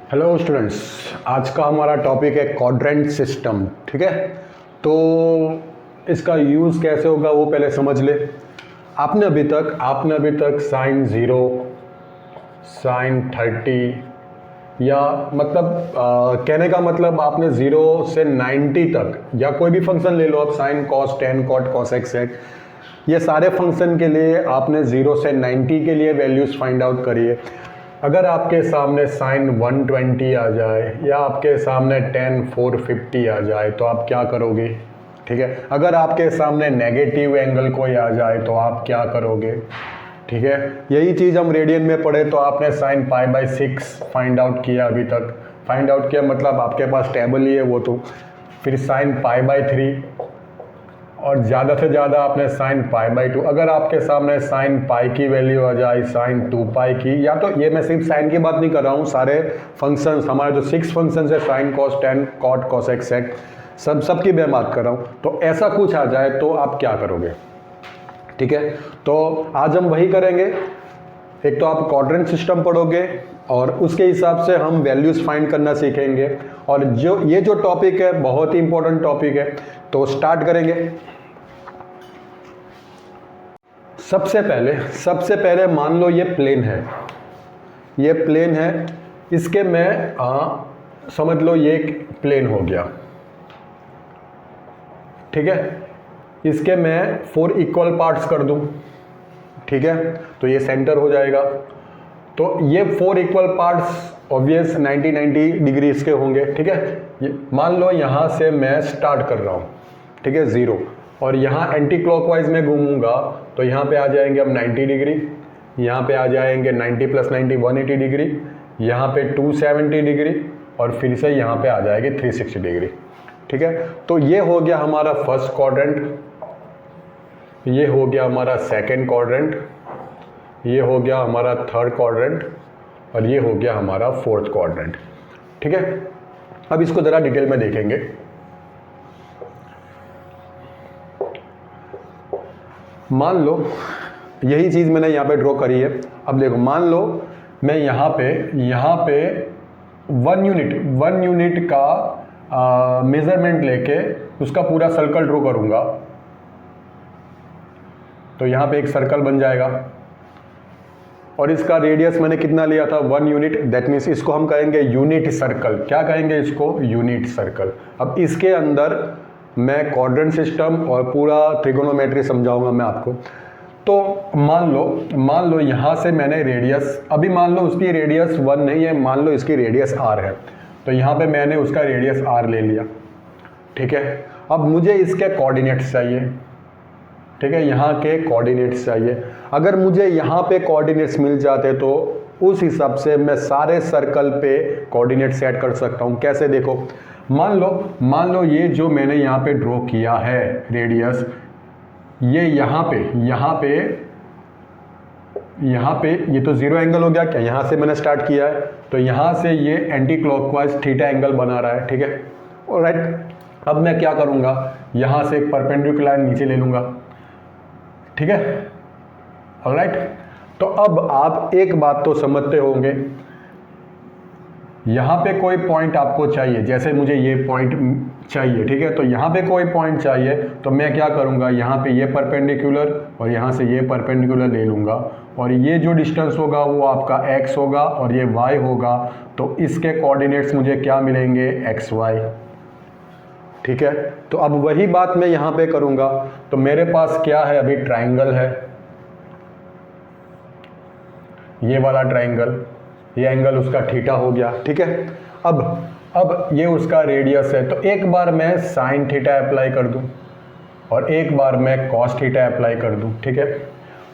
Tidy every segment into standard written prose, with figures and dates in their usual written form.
Hello students, आज का हमारा टॉपिक है क्वाड्रेंट सिस्टम। ठीक है, तो इसका यूज़ कैसे होगा वो पहले समझ ले। आपने अभी तक साइन 0, साइन 30 या मतलब कहने का मतलब आपने 0 से 90 तक या कोई भी फंक्शन ले लो आप, sine cos 10 cot cosec, ये सारे फंक्शन के लिए आपने 0 से 90 के लिए वैल्यूज़ फाइंड आउट करिए। अगर आपके सामने साइन 120 आ जाए या आपके सामने tan 450 आ जाए तो आप क्या करोगे? ठीक है, अगर आपके सामने नेगेटिव एंगल कोई आ जाए तो आप क्या करोगे? ठीक है, यही चीज़ हम रेडियन में पढ़े तो आपने साइन π/6 फाइंड आउट किया। अभी तक फाइंड आउट किया मतलब आपके पास टेबल ही है वो। तो फिर साइन π/3 और ज़्यादा से ज़्यादा आपने साइन π/2। अगर आपके सामने साइन पाई की वैल्यू आ जाए, साइन 2π की, या तो ये मैं सिर्फ साइन की बात नहीं कर रहा हूँ, सारे फंक्शंस हमारे जो 6 फंक्शंस है, sine cos 10 cot cosec, सबकी मैं बात कर रहा हूँ। तो ऐसा कुछ आ जाए तो आप क्या करोगे? ठीक है, तो आज हम वही करेंगे। एक तो आप क्वाड्रेंट सिस्टम पढ़ोगे और उसके हिसाब से हम वैल्यूज़ फाइंड करना सीखेंगे। और ये जो टॉपिक है बहुत ही इंपॉर्टेंट टॉपिक है, तो स्टार्ट करेंगे। सबसे पहले मान लो ये प्लेन है, इसके मैं समझ लो ये एक प्लेन हो गया। ठीक है, इसके मैं 4 इक्वल पार्ट्स कर दूं। ठीक है, तो ये सेंटर हो जाएगा। तो ये 4 इक्वल पार्ट्स ऑब्वियस 90 डिग्री इसके होंगे। ठीक है, ये मान लो यहाँ से मैं स्टार्ट कर रहा हूँ, ठीक है 0, और यहाँ एंटी क्लॉकवाइज में घूमूंगा तो यहाँ पे आ जाएंगे अब 90 डिग्री, यहाँ पे आ जाएंगे 90 + 90 180 डिग्री, यहाँ पे 270 डिग्री, और फिर से यहाँ पे आ जाएगी 360 डिग्री। ठीक है, तो ये हो गया हमारा फर्स्ट क्वाड्रेंट, ये हो गया हमारा सेकंड क्वाड्रेंट, ये हो गया हमारा थर्ड क्वाड्रेंट, और ये हो गया हमारा फोर्थ क्वाड्रेंट। ठीक है, अब इसको ज़रा डिटेल में देखेंगे। मान लो यही चीज़ मैंने यहाँ पे ड्रॉ करी है। अब देखो, मान लो मैं यहाँ पे 1 यूनिट का मेज़रमेंट लेके उसका पूरा सर्कल ड्रॉ करूँगा, तो यहाँ पे एक सर्कल बन जाएगा। और इसका रेडियस मैंने कितना लिया था? 1 यूनिट। दैट मीन्स इसको हम कहेंगे यूनिट सर्कल। क्या कहेंगे इसको? Unit circle. अब इसके अंदर मैं क्वाड्रेंट सिस्टम और पूरा ट्रिगोनोमेट्री समझाऊंगा मैं आपको। तो मान लो यहाँ से मैंने रेडियस, अभी मान लो उसकी रेडियस 1 नहीं है, मान लो इसकी रेडियस r है, तो यहाँ पे मैंने उसका रेडियस r ले लिया। ठीक है, अब मुझे इसके कोऑर्डिनेट्स चाहिए। ठीक है, यहाँ के कोऑर्डिनेट्स चाहिए। अगर मुझे यहाँ पे कोऑर्डिनेट्स मिल जाते तो उस हिसाब से मैं सारे सर्कल पे कोऑर्डिनेट सेट कर सकता हूँ। कैसे? देखो, मान लो ये जो मैंने यहाँ पे ड्रॉ किया है रेडियस, ये यहाँ पे ये तो 0 एंगल हो गया क्या? यहाँ से मैंने स्टार्ट किया है तो यहाँ से ये एंटी क्लॉकवाइज थीटा एंगल बना रहा है। ठीक है, ऑलराइट। अब मैं क्या करूँगा, यहाँ से एक परपेंडिकुलर लाइन नीचे ले लूँगा। ठीक है, ऑलराइट। तो अब आप एक बात तो समझते होंगे, यहाँ पे कोई पॉइंट आपको चाहिए, जैसे मुझे ये पॉइंट चाहिए। ठीक है, तो यहाँ पे कोई पॉइंट चाहिए तो मैं क्या करूँगा, यहाँ पे ये परपेंडिकुलर और यहाँ से ये परपेंडिकुलर ले लूँगा, और ये जो डिस्टेंस होगा वो आपका x होगा और ये y होगा। तो इसके कोऑर्डिनेट्स मुझे क्या मिलेंगे? xy। ठीक है, तो अब वही बात मैं यहाँ पे करूँगा। तो मेरे पास क्या है? अभी ट्राइंगल है, ये वाला ट्राइंगल, ये एंगल उसका थीटा हो गया। ठीक है, अब ये उसका रेडियस है, तो एक बार मैं साइन थीटा अप्लाई कर दूं और एक बार मैं कॉस थीटा अप्लाई कर दूं। ठीक है,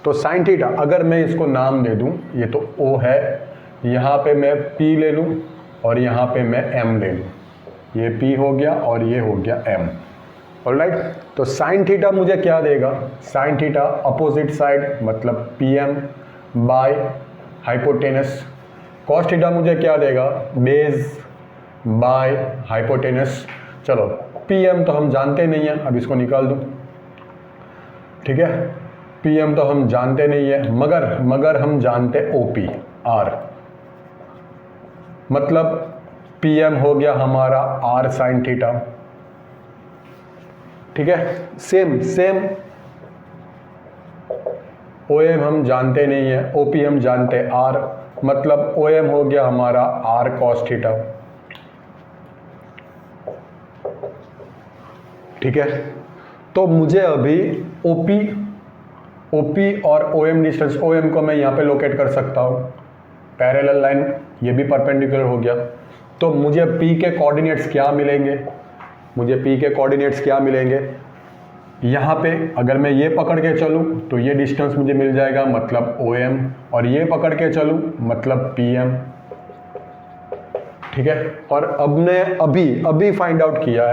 तो साइन थीटा अगर मैं इसको नाम दे दूं, ये तो O है, यहाँ पे मैं P ले लूं और यहाँ पे मैं M ले लूं, ये P हो गया और ये हो गया M। ऑलराइट, तो साइन थीटा मुझे क्या देगा? साइन थीटा अपोजिट साइड मतलब PM by hypotenuse. Cos theta मुझे क्या देगा? Base by hypotenuse. चलो, PM तो हम जानते नहीं हैं, अब इसको निकाल दूं। ठीक है, PM तो हम जानते नहीं है, मगर हम जानते OP R। मतलब PM हो गया हमारा R साइन थीटा, ठीक है। सेम OM हम जानते नहीं है, OP हम जानते हैं R, मतलब OM हो गया हमारा R cos थीटा, ठीक है। तो मुझे अभी OP और OM डिस्टेंस, OM को मैं यहाँ पे लोकेट कर सकता हूँ, पैरेलल लाइन, ये भी परपेंडिकुलर हो गया। तो मुझे P के कोऑर्डिनेट्स क्या मिलेंगे, यहाँ पे अगर मैं ये पकड़ के चलूँ तो ये डिस्टेंस मुझे मिल जाएगा, मतलब OM, और ये पकड़ के चलूँ मतलब PM, ठीक है। और हमने फाइंड आउट किया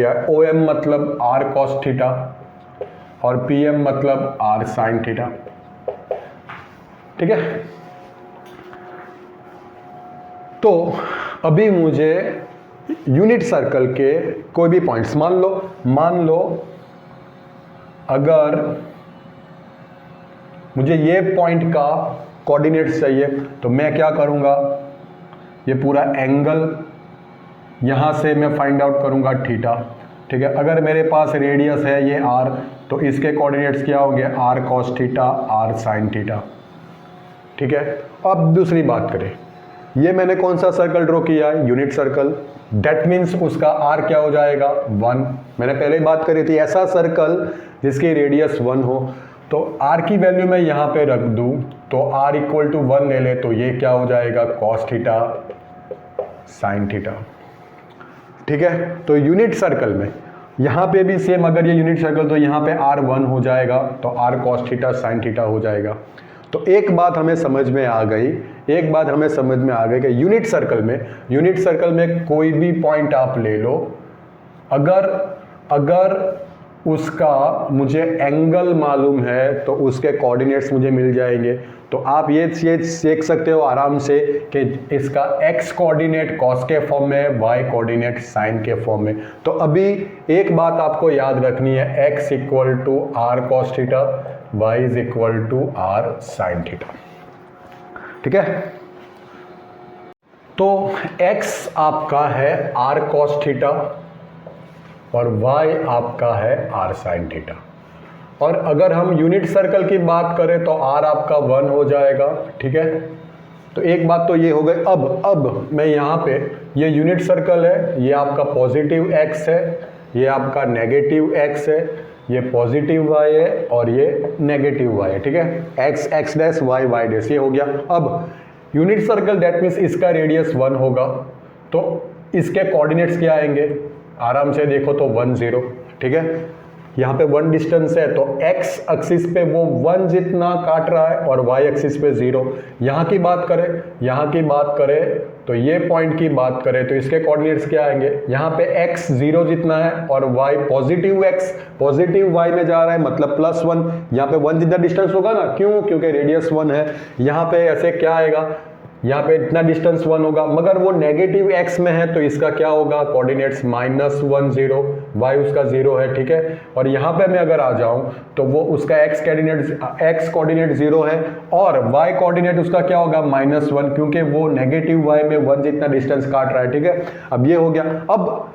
है OM मतलब R cos थीटा और PM मतलब R sin थीटा, ठीक है। तो अभी मुझे यूनिट सर्कल के कोई भी पॉइंट्स, मान लो अगर मुझे ये पॉइंट का कोऑर्डिनेट्स चाहिए तो मैं क्या करूँगा, ये पूरा एंगल यहाँ से मैं फाइंड आउट करूँगा थीटा, ठीक है। अगर मेरे पास रेडियस है ये R, तो इसके कोऑर्डिनेट्स क्या होंगे, R cos theta, R sin theta, ठीक है। अब दूसरी बात करें, ये मैंने कौन सा सर्कल ड्रॉ किया है, यूनिट सर्कल, दैट मीन्स उसका R क्या हो जाएगा, 1। मैंने पहले ही बात करी थी, ऐसा सर्कल जिसकी रेडियस 1 हो, तो R की वैल्यू मैं यहाँ पे रख दूँ तो R = 1 ले ले, तो ये क्या हो जाएगा, cos थीटा sin थीटा, ठीक है। तो यूनिट सर्कल में यहाँ पे भी सेम, अगर ये यूनिट सर्कल तो यहाँ पे R 1 हो जाएगा, तो R cos theta sin theta हो जाएगा। तो एक बात हमें समझ में आ गई कि यूनिट सर्कल में कोई भी पॉइंट आप ले लो, अगर उसका मुझे एंगल मालूम है तो उसके कोऑर्डिनेट्स मुझे मिल जाएंगे। तो आप ये देख सकते हो आराम से कि इसका x कोऑर्डिनेट cos के फॉर्म में, y कोऑर्डिनेट sin के फॉर्म में। तो अभी एक बात आपको याद रखनी है, x = R cos theta, y = R sin theta, ठीक है। तो x आपका है R cos थीटा और y आपका है R sin थीटा। और अगर हम यूनिट सर्कल की बात करें तो R आपका 1 हो जाएगा, ठीक है। तो एक बात तो ये हो गई। अब मैं यहाँ पे, ये यूनिट सर्कल है, ये आपका पॉजिटिव x है, ये आपका नेगेटिव x है, ये पॉजिटिव y है और ये नेगेटिव y है, ठीक है। x dash y y dash, ये हो गया। अब यूनिट सर्कल दैट मीन्स इसका रेडियस 1 होगा, तो इसके कोऑर्डिनेट्स क्या आएंगे, आराम से देखो तो 1 0, ठीक है। यहाँ पे 1 डिस्टेंस है तो x एक्सिस पे वो 1 जितना काट रहा है और y एक्सिस पे 0। यहाँ की बात करें तो ये पॉइंट की बात करें तो इसके कोऑर्डिनेट्स क्या आएंगे, यहाँ पे x 0 जितना है और y पॉजिटिव y में जा रहा है, मतलब +1। यहाँ पे 1 जितना डिस्टेंस होगा ना, क्योंकि रेडियस 1 है। यहाँ पे ऐसे क्या आएगा, यहाँ पे इतना डिस्टेंस 1 होगा, मगर वो नेगेटिव x में है तो इसका क्या होगा, कोऑर्डिनेट्स -1 0, y उसका 0 है, ठीक है। और यहाँ पे मैं अगर आ जाऊँ तो वो उसका x कोऑर्डिनेट 0 है और y कोऑर्डिनेट उसका क्या होगा, -1, क्योंकि वो नेगेटिव y में 1 जितना डिस्टेंस काट रहा है, ठीक है। अब ये हो गया। अब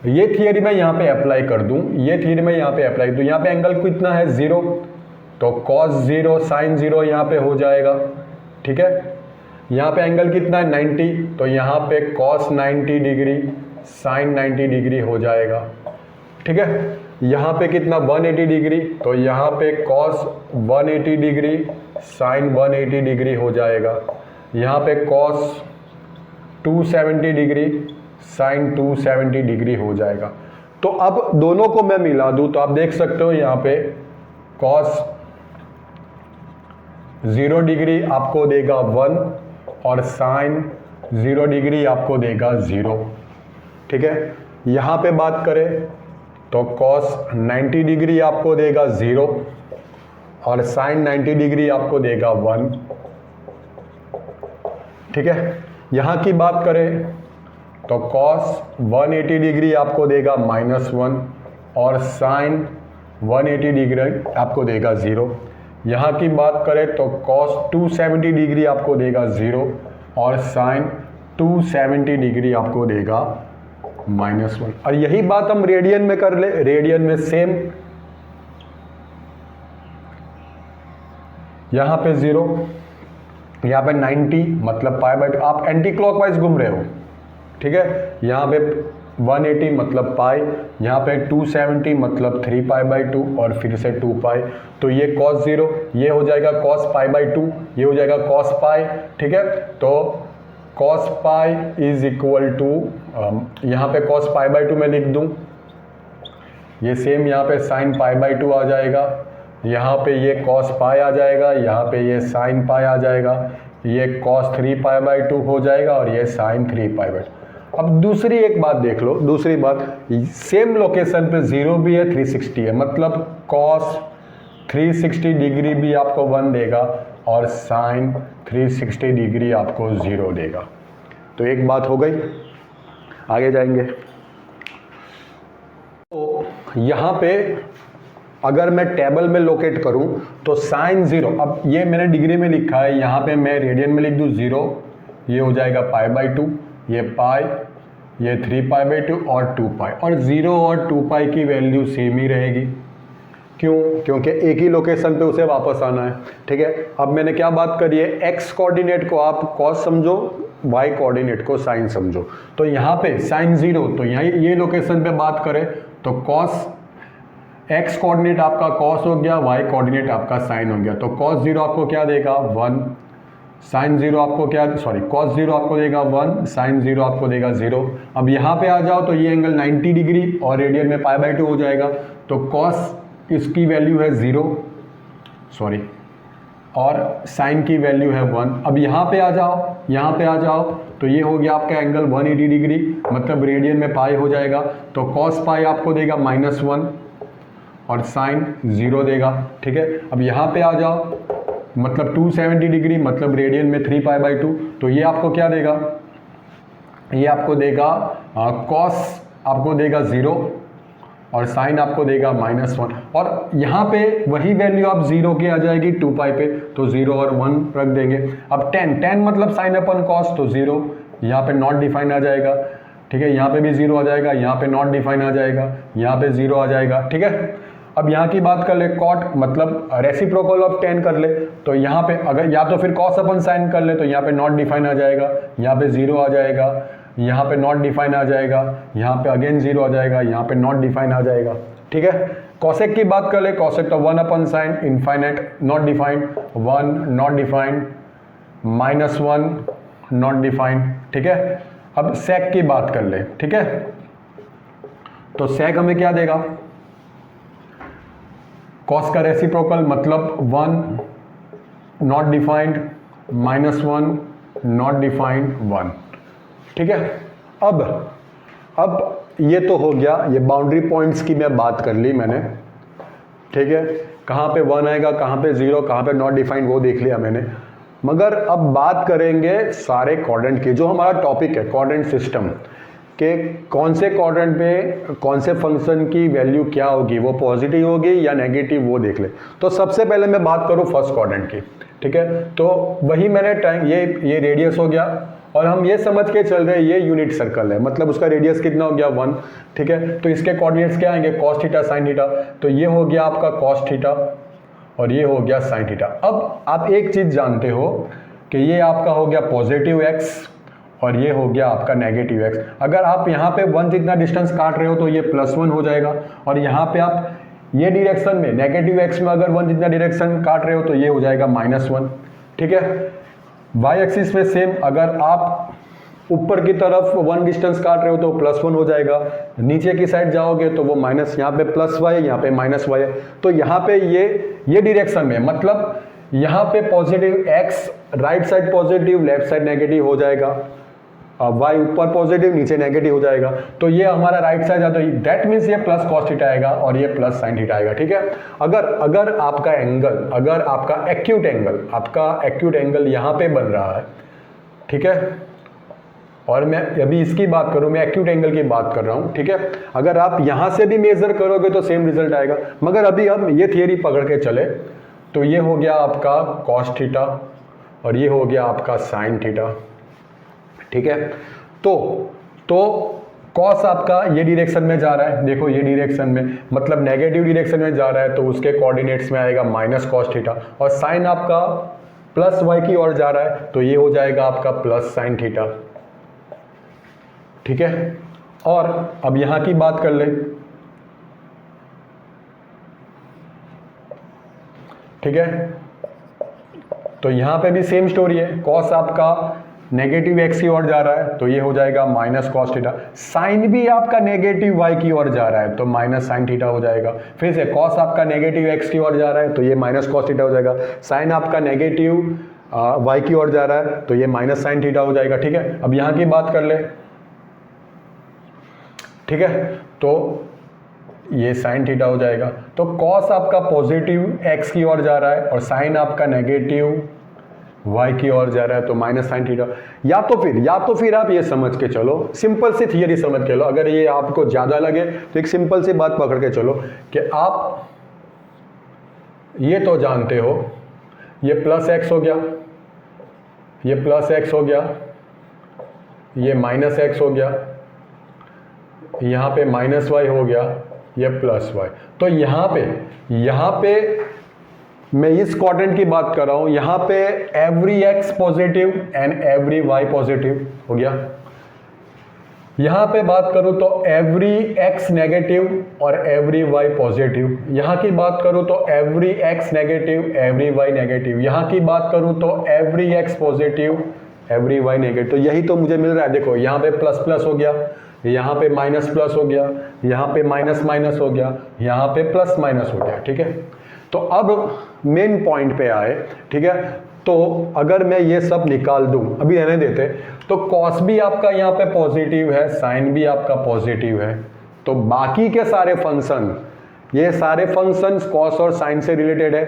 ये थियरी मैं यहाँ पे अप्लाई कर दूँ, यहाँ पे एंगल कितना है, 0, तो cos 0 sin 0 यहाँ पे हो जाएगा, ठीक है। यहाँ पे एंगल कितना है, 90, तो यहाँ पे cos 90 डिग्री sin 90 डिग्री हो जाएगा, ठीक है। यहाँ पे कितना, 180 डिग्री, तो यहाँ पे cos 180 डिग्री sin 180 डिग्री हो जाएगा। यहाँ पे cos 270 डिग्री sin 270 डिग्री हो जाएगा। तो अब दोनों को मैं मिला दूँ तो आप देख सकते हो यहाँ पे cos 0 डिग्री आपको देगा 1 और sin 0 डिग्री आपको देगा 0, ठीक है। यहाँ पे बात करें तो cos 90 डिग्री आपको देगा 0 और sin 90 डिग्री आपको देगा 1, ठीक है। यहाँ की बात करें तो cos 180 डिग्री आपको देगा -1 और sin 180 डिग्री आपको देगा 0। यहाँ की बात करें तो cos 270 डिग्री आपको देगा 0 और साइन 270 डिग्री आपको देगा -1। और यही बात हम रेडियन में कर ले, रेडियन में सेम, यहां पे 0, यहां पे 90 मतलब π/2, आप एंटी क्लॉकवाइज घूम रहे हो, ठीक है। यहां पे 180 मतलब पाई, यहाँ पे 270 मतलब 3π/2 और फिर से 2π, तो ये cos 0, ये हो जाएगा cos π/2, ये हो जाएगा cos π, ठीक है। तो cos π इज इक्वल टू, यहाँ पे cos π/2 मैं लिख दूँ, ये सेम यहाँ पे sin π/2 आ जाएगा, यहाँ पे ये cos π आ जाएगा, यहाँ पे ये sin π आ जाएगा, ये cos 3π/2 हो जाएगा और ये sin 3π/2। अब दूसरी एक बात देख लो, दूसरी बात, सेम लोकेशन पे 0 भी है, 360 है, मतलब cos 360 डिग्री भी आपको 1 देगा और sin 360 डिग्री आपको 0 देगा। तो एक बात हो गई, आगे जाएंगे। तो यहाँ पे अगर मैं टेबल में लोकेट करूँ तो sin 0, अब ये मैंने डिग्री में लिखा है, यहाँ पे मैं रेडियन में लिख दूँ 0, ये हो जाएगा π/2, ये पाई, ये 3π/2 और 2π, और 0 और 2π की वैल्यू सेम ही रहेगी। क्यों? क्योंकि एक ही लोकेशन पे उसे वापस आना है, ठीक है। अब मैंने क्या बात करी है, x कोऑर्डिनेट को आप cos समझो, y कोऑर्डिनेट को sin समझो। तो यहाँ पे sin 0, तो यहाँ ये लोकेशन पे बात करें तो cos, x कोऑर्डिनेट आपका cos हो गया, y कोऑर्डिनेट आपका sin हो गया। तो cos 0 आपको क्या देगा 1, sin 0 आपको क्या, सॉरी cos 0 आपको देगा 1, sin 0 आपको देगा 0। अब यहाँ पे आ जाओ तो ये एंगल 90 डिग्री और रेडियन में π/2 हो जाएगा, तो cos इसकी वैल्यू है 0, सॉरी, और sin की वैल्यू है 1। अब यहाँ पे आ जाओ, यहाँ पे आ जाओ तो ये हो गया आपका एंगल 180 डिग्री, मतलब रेडियन में पाई हो जाएगा, तो cos पाई आपको देगा -1 और sin 0 देगा, ठीक है। अब यहाँ पे आ जाओ, मतलब 270 डिग्री मतलब रेडियन में 3π/2, तो ये आपको क्या देगा, ये आपको देगा cos आपको देगा 0 और sin आपको देगा -1, और यहाँ पे वही वैल्यू आप 0 की आ जाएगी 2π पे, तो 0 और 1 रख देंगे। अब 10 मतलब sin अपन cos, तो 0 यहाँ पे नॉट डिफाइन आ जाएगा, ठीक है। यहाँ पे भी 0 आ जाएगा, यहाँ पे नॉट डिफाइन आ जाएगा, यहाँ पे 0 आ जाएगा, ठीक है। अब यहाँ की बात कर ले, cot मतलब रेसिप्रोकल ऑफ 10 कर ले, तो यहाँ पे अगर या तो फिर cos अपन sin कर ले, तो यहाँ पे नॉट डिफाइन आ जाएगा, यहाँ पे 0 आ जाएगा, यहाँ पे नॉट डिफाइन आ जाएगा, यहाँ पे अगेन 0 आ जाएगा, यहाँ पे नॉट डिफाइन आ जाएगा, ठीक है। cosec की बात कर ले, cosec तो 1 अपन sin, infinite not defined, 1 not defined, -1 not defined, ठीक है। अब sec की बात कर ले, ठीक है, तो sec हमें क्या देगा, cos का रेसिप्रोकल मतलब 1 नॉट डिफाइंड, -1 नॉट डिफाइंड, 1, ठीक है। अब ये तो हो गया, ये बाउंड्री पॉइंट्स की मैं बात कर ली मैंने, ठीक है। कहाँ पे 1 आएगा, कहाँ पे 0, कहाँ पे नॉट डिफाइंड, वो देख लिया मैंने। मगर अब बात करेंगे सारे क्वाड्रेंट की, जो हमारा टॉपिक है क्वाड्रेंट सिस्टम के, कौन से क्वाड्रेंट पे कौन से फंक्शन की वैल्यू क्या होगी, वो पॉजिटिव होगी या नेगेटिव, वो देख ले। तो सबसे पहले मैं बात करूँ फर्स्ट क्वाड्रेंट की, ठीक है। तो वही मैंने टाइम, ये रेडियस हो गया, और हम ये समझ के चल रहे हैं ये यूनिट सर्कल है, मतलब उसका रेडियस कितना हो गया 1, ठीक है। तो इसके कोऑर्डिनेट्स क्या आएंगे, cos थीटा sin थीटा, तो ये हो गया आपका cos थीटा और ये हो गया sin थीटा। अब आप एक चीज़ जानते हो कि ये आपका हो गया पॉजिटिव x और ये हो गया आपका नेगेटिव x। अगर आप यहाँ पे 1 जितना डिस्टेंस काट रहे हो तो ये +1 हो जाएगा, और यहाँ पे आप ये डायरेक्शन में नेगेटिव x में अगर 1 जितना डायरेक्शन काट रहे हो तो ये हो जाएगा -1, ठीक है। y एक्सिस में सेम, अगर आप ऊपर की तरफ 1 डिस्टेंस काट रहे हो तो +1 हो जाएगा, नीचे की साइड जाओगे तो वो माइनस, यहाँ पे +y है, यहाँ पे -y है। तो यहाँ पे ये डायरेक्शन में, मतलब यहाँ पे positive x, right side positive, left side negative हो जाएगा, y ऊपर पॉजिटिव नीचे नेगेटिव हो जाएगा, तो ये हमारा राइट साइड आता है, दैट मीन्स ये प्लस cos थीटा आएगा और ये प्लस sin थीटा आएगा, ठीक है। अगर आपका एंगल, अगर आपका एक्यूट एंगल यहाँ पे बन रहा है, ठीक है, और मैं अभी इसकी बात करूँ, मैं एक्यूट एंगल की बात कर रहा हूँ, ठीक है। अगर आप यहाँ से भी मेजर करोगे तो सेम रिजल्ट आएगा, मगर अभी हम ये थियरी पकड़ के चले तो ये हो गया आपका cos थीटा और ये हो गया आपका sin थीटा, ठीक है। तो कॉस आपका ये डायरेक्शन में जा रहा है, देखो ये डायरेक्शन में, मतलब नेगेटिव डायरेक्शन में जा रहा है, तो उसके कोऑर्डिनेट्स में आएगा माइनस कॉस थीटा, और साइन आपका प्लस वाई की ओर जा रहा है, तो ये हो जाएगा आपका प्लस साइन थीटा। ठीक है, और अब यहां की बात कर ले। ठीक है, तो यहां पे भी सेम स्टोरी है, कॉस आपका नेगेटिव एक्स की ओर जा रहा है, तो ये हो जाएगा माइनस कॉस थीटा। साइन भी आपका नेगेटिव वाई की ओर जा रहा है, तो माइनस साइन थीटा हो जाएगा। फिर से कॉस आपका नेगेटिव एक्स की ओर जा रहा है, तो ये माइनस कॉस थीटा हो जाएगा। साइन आपका नेगेटिव वाई की ओर जा रहा है, तो ये माइनस साइन थीटा हो जाएगा। ठीक है, अब यहां की बात कर ले। ठीक है, तो ये साइन थीटा हो जाएगा। तो कॉस आपका पॉजिटिव एक्स की ओर जा रहा है और साइन आपका नेगेटिव वाई की ओर जा रहा है, तो माइनस साइन थीटा। या तो फिर आप ये समझ के चलो, सिंपल सी थियरी समझ के चलो, अगर ये आपको ज्यादा लगे तो एक सिंपल सी बात पकड़ के चलो कि आप ये तो जानते हो, ये प्लस एक्स हो गया, ये प्लस एक्स हो गया, ये माइनस एक्स हो गया, यहां पे माइनस वाई हो गया, ये प्लस वाई। तो यहां पे मैं इस क्वाड्रेंट की बात कर रहा हूं, यहां पे every x positive and every y positive हो गया। यहां पे बात करूं तो एवरी एक्स नेगेटिव और एवरी वाई पॉजिटिव। यहां की बात करूं तो every x negative, every y negative. यहां की बात करूं तो every x positive, every y negative. तो यही तो मुझे मिल रहा है। देखो यहां पे प्लस प्लस हो गया, यहाँ पे माइनस प्लस हो गया, यहाँ पे माइनस माइनस हो गया, यहाँ पे प्लस माइनस हो गया। ठीक है, तो अब मेन पॉइंट पे आए। ठीक है, तो अगर मैं ये सब निकाल दूं, अभी रहने देते, तो कॉस भी आपका यहाँ पे पॉजिटिव है, साइन भी आपका पॉजिटिव है, तो बाकी के सारे फंक्शन, ये सारे फंक्शन कॉस और साइन से रिलेटेड है,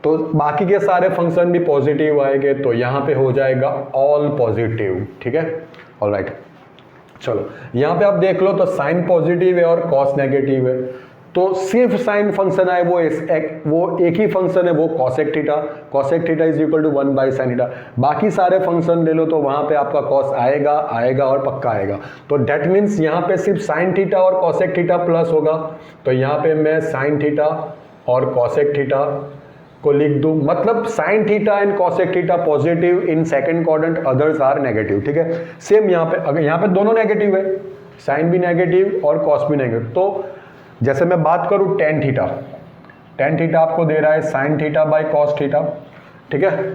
तो बाकी के सारे फंक्शन भी पॉजिटिव आएंगे, तो यहाँ पे हो जाएगा ऑल पॉजिटिव। ठीक है, ऑलराइट। चलो यहां पे आप देख लो, तो साइन पॉजिटिव है और कॉस नेगेटिव है, तो सिर्फ साइन फंक्शन है, वो एक ही फंक्शन है, वो cosec theta. Cosec theta is equal to 1 by sine theta. बाकी सारे फंक्शन ले लो तो वहां पे आपका कॉस आएगा और पक्का आएगा। तो डेट मीन्स यहां पे सिर्फ साइन थीटा और कॉसेक थीटा प्लस होगा, तो यहां पे मैं साइन थीटा और कॉसेक थीटा को लिख दूं, मतलब sine theta and cosec theta positive in second quadrant, others are negative. ठीक है, सेम यहाँ पे, अगर यहाँ पे दोनों नेगेटिव है, साइन भी नेगेटिव और कॉस भी नेगेटिव, तो जैसे मैं बात करूं टेन थीटा आपको दे रहा है sign theta by cos theta. ठीक है,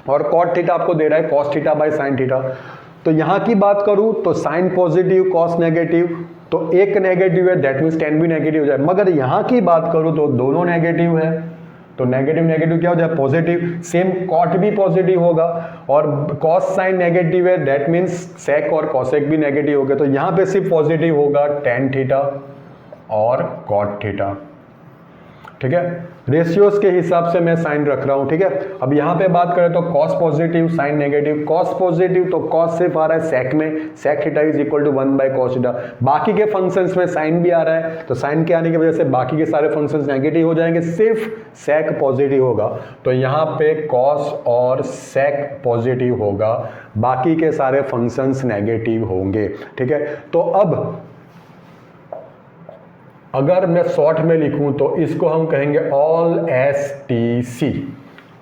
और कॉट थीटा आपको दे रहा है cos theta by sine theta. तो यहाँ की बात करूं तो साइन पॉजिटिव कॉस नेगेटिव, तो एक नेगेटिव है, दैट मीन्स टेन भी नेगेटिव हो जाए। मगर यहाँ की बात करूं तो दोनों नेगेटिव है, तो नेगेटिव नेगेटिव क्या हो जाए, पॉजिटिव। सेम कॉट भी पॉजिटिव होगा, और कॉस साइन नेगेटिव है, दैट मीन्स सेक और कॉसेक भी नेगेटिव हो गए, तो यहाँ पे सिर्फ पॉजिटिव होगा टेन थीटा और कॉट थीटा। ठीक है, रेशियोज के हिसाब से मैं साइन रख रहा हूं। ठीक है, अब यहां पे बात करें तो cos positive sine negative, cos positive तो कॉस सिर्फ आ रहा है सेक में, sec theta is equal to 1 by cos theta. बाकी के फंक्शंस में साइन भी आ रहा है, तो साइन के आने की वजह से बाकी के सारे फंक्शंस नेगेटिव हो जाएंगे, सिर्फ सेक पॉजिटिव होगा, तो यहां पे कॉस और सेक पॉजिटिव होगा, बाकी के सारे फंक्शंस नेगेटिव होंगे। ठीक है, तो अब अगर मैं शॉर्ट में लिखूं तो इसको हम कहेंगे all STC.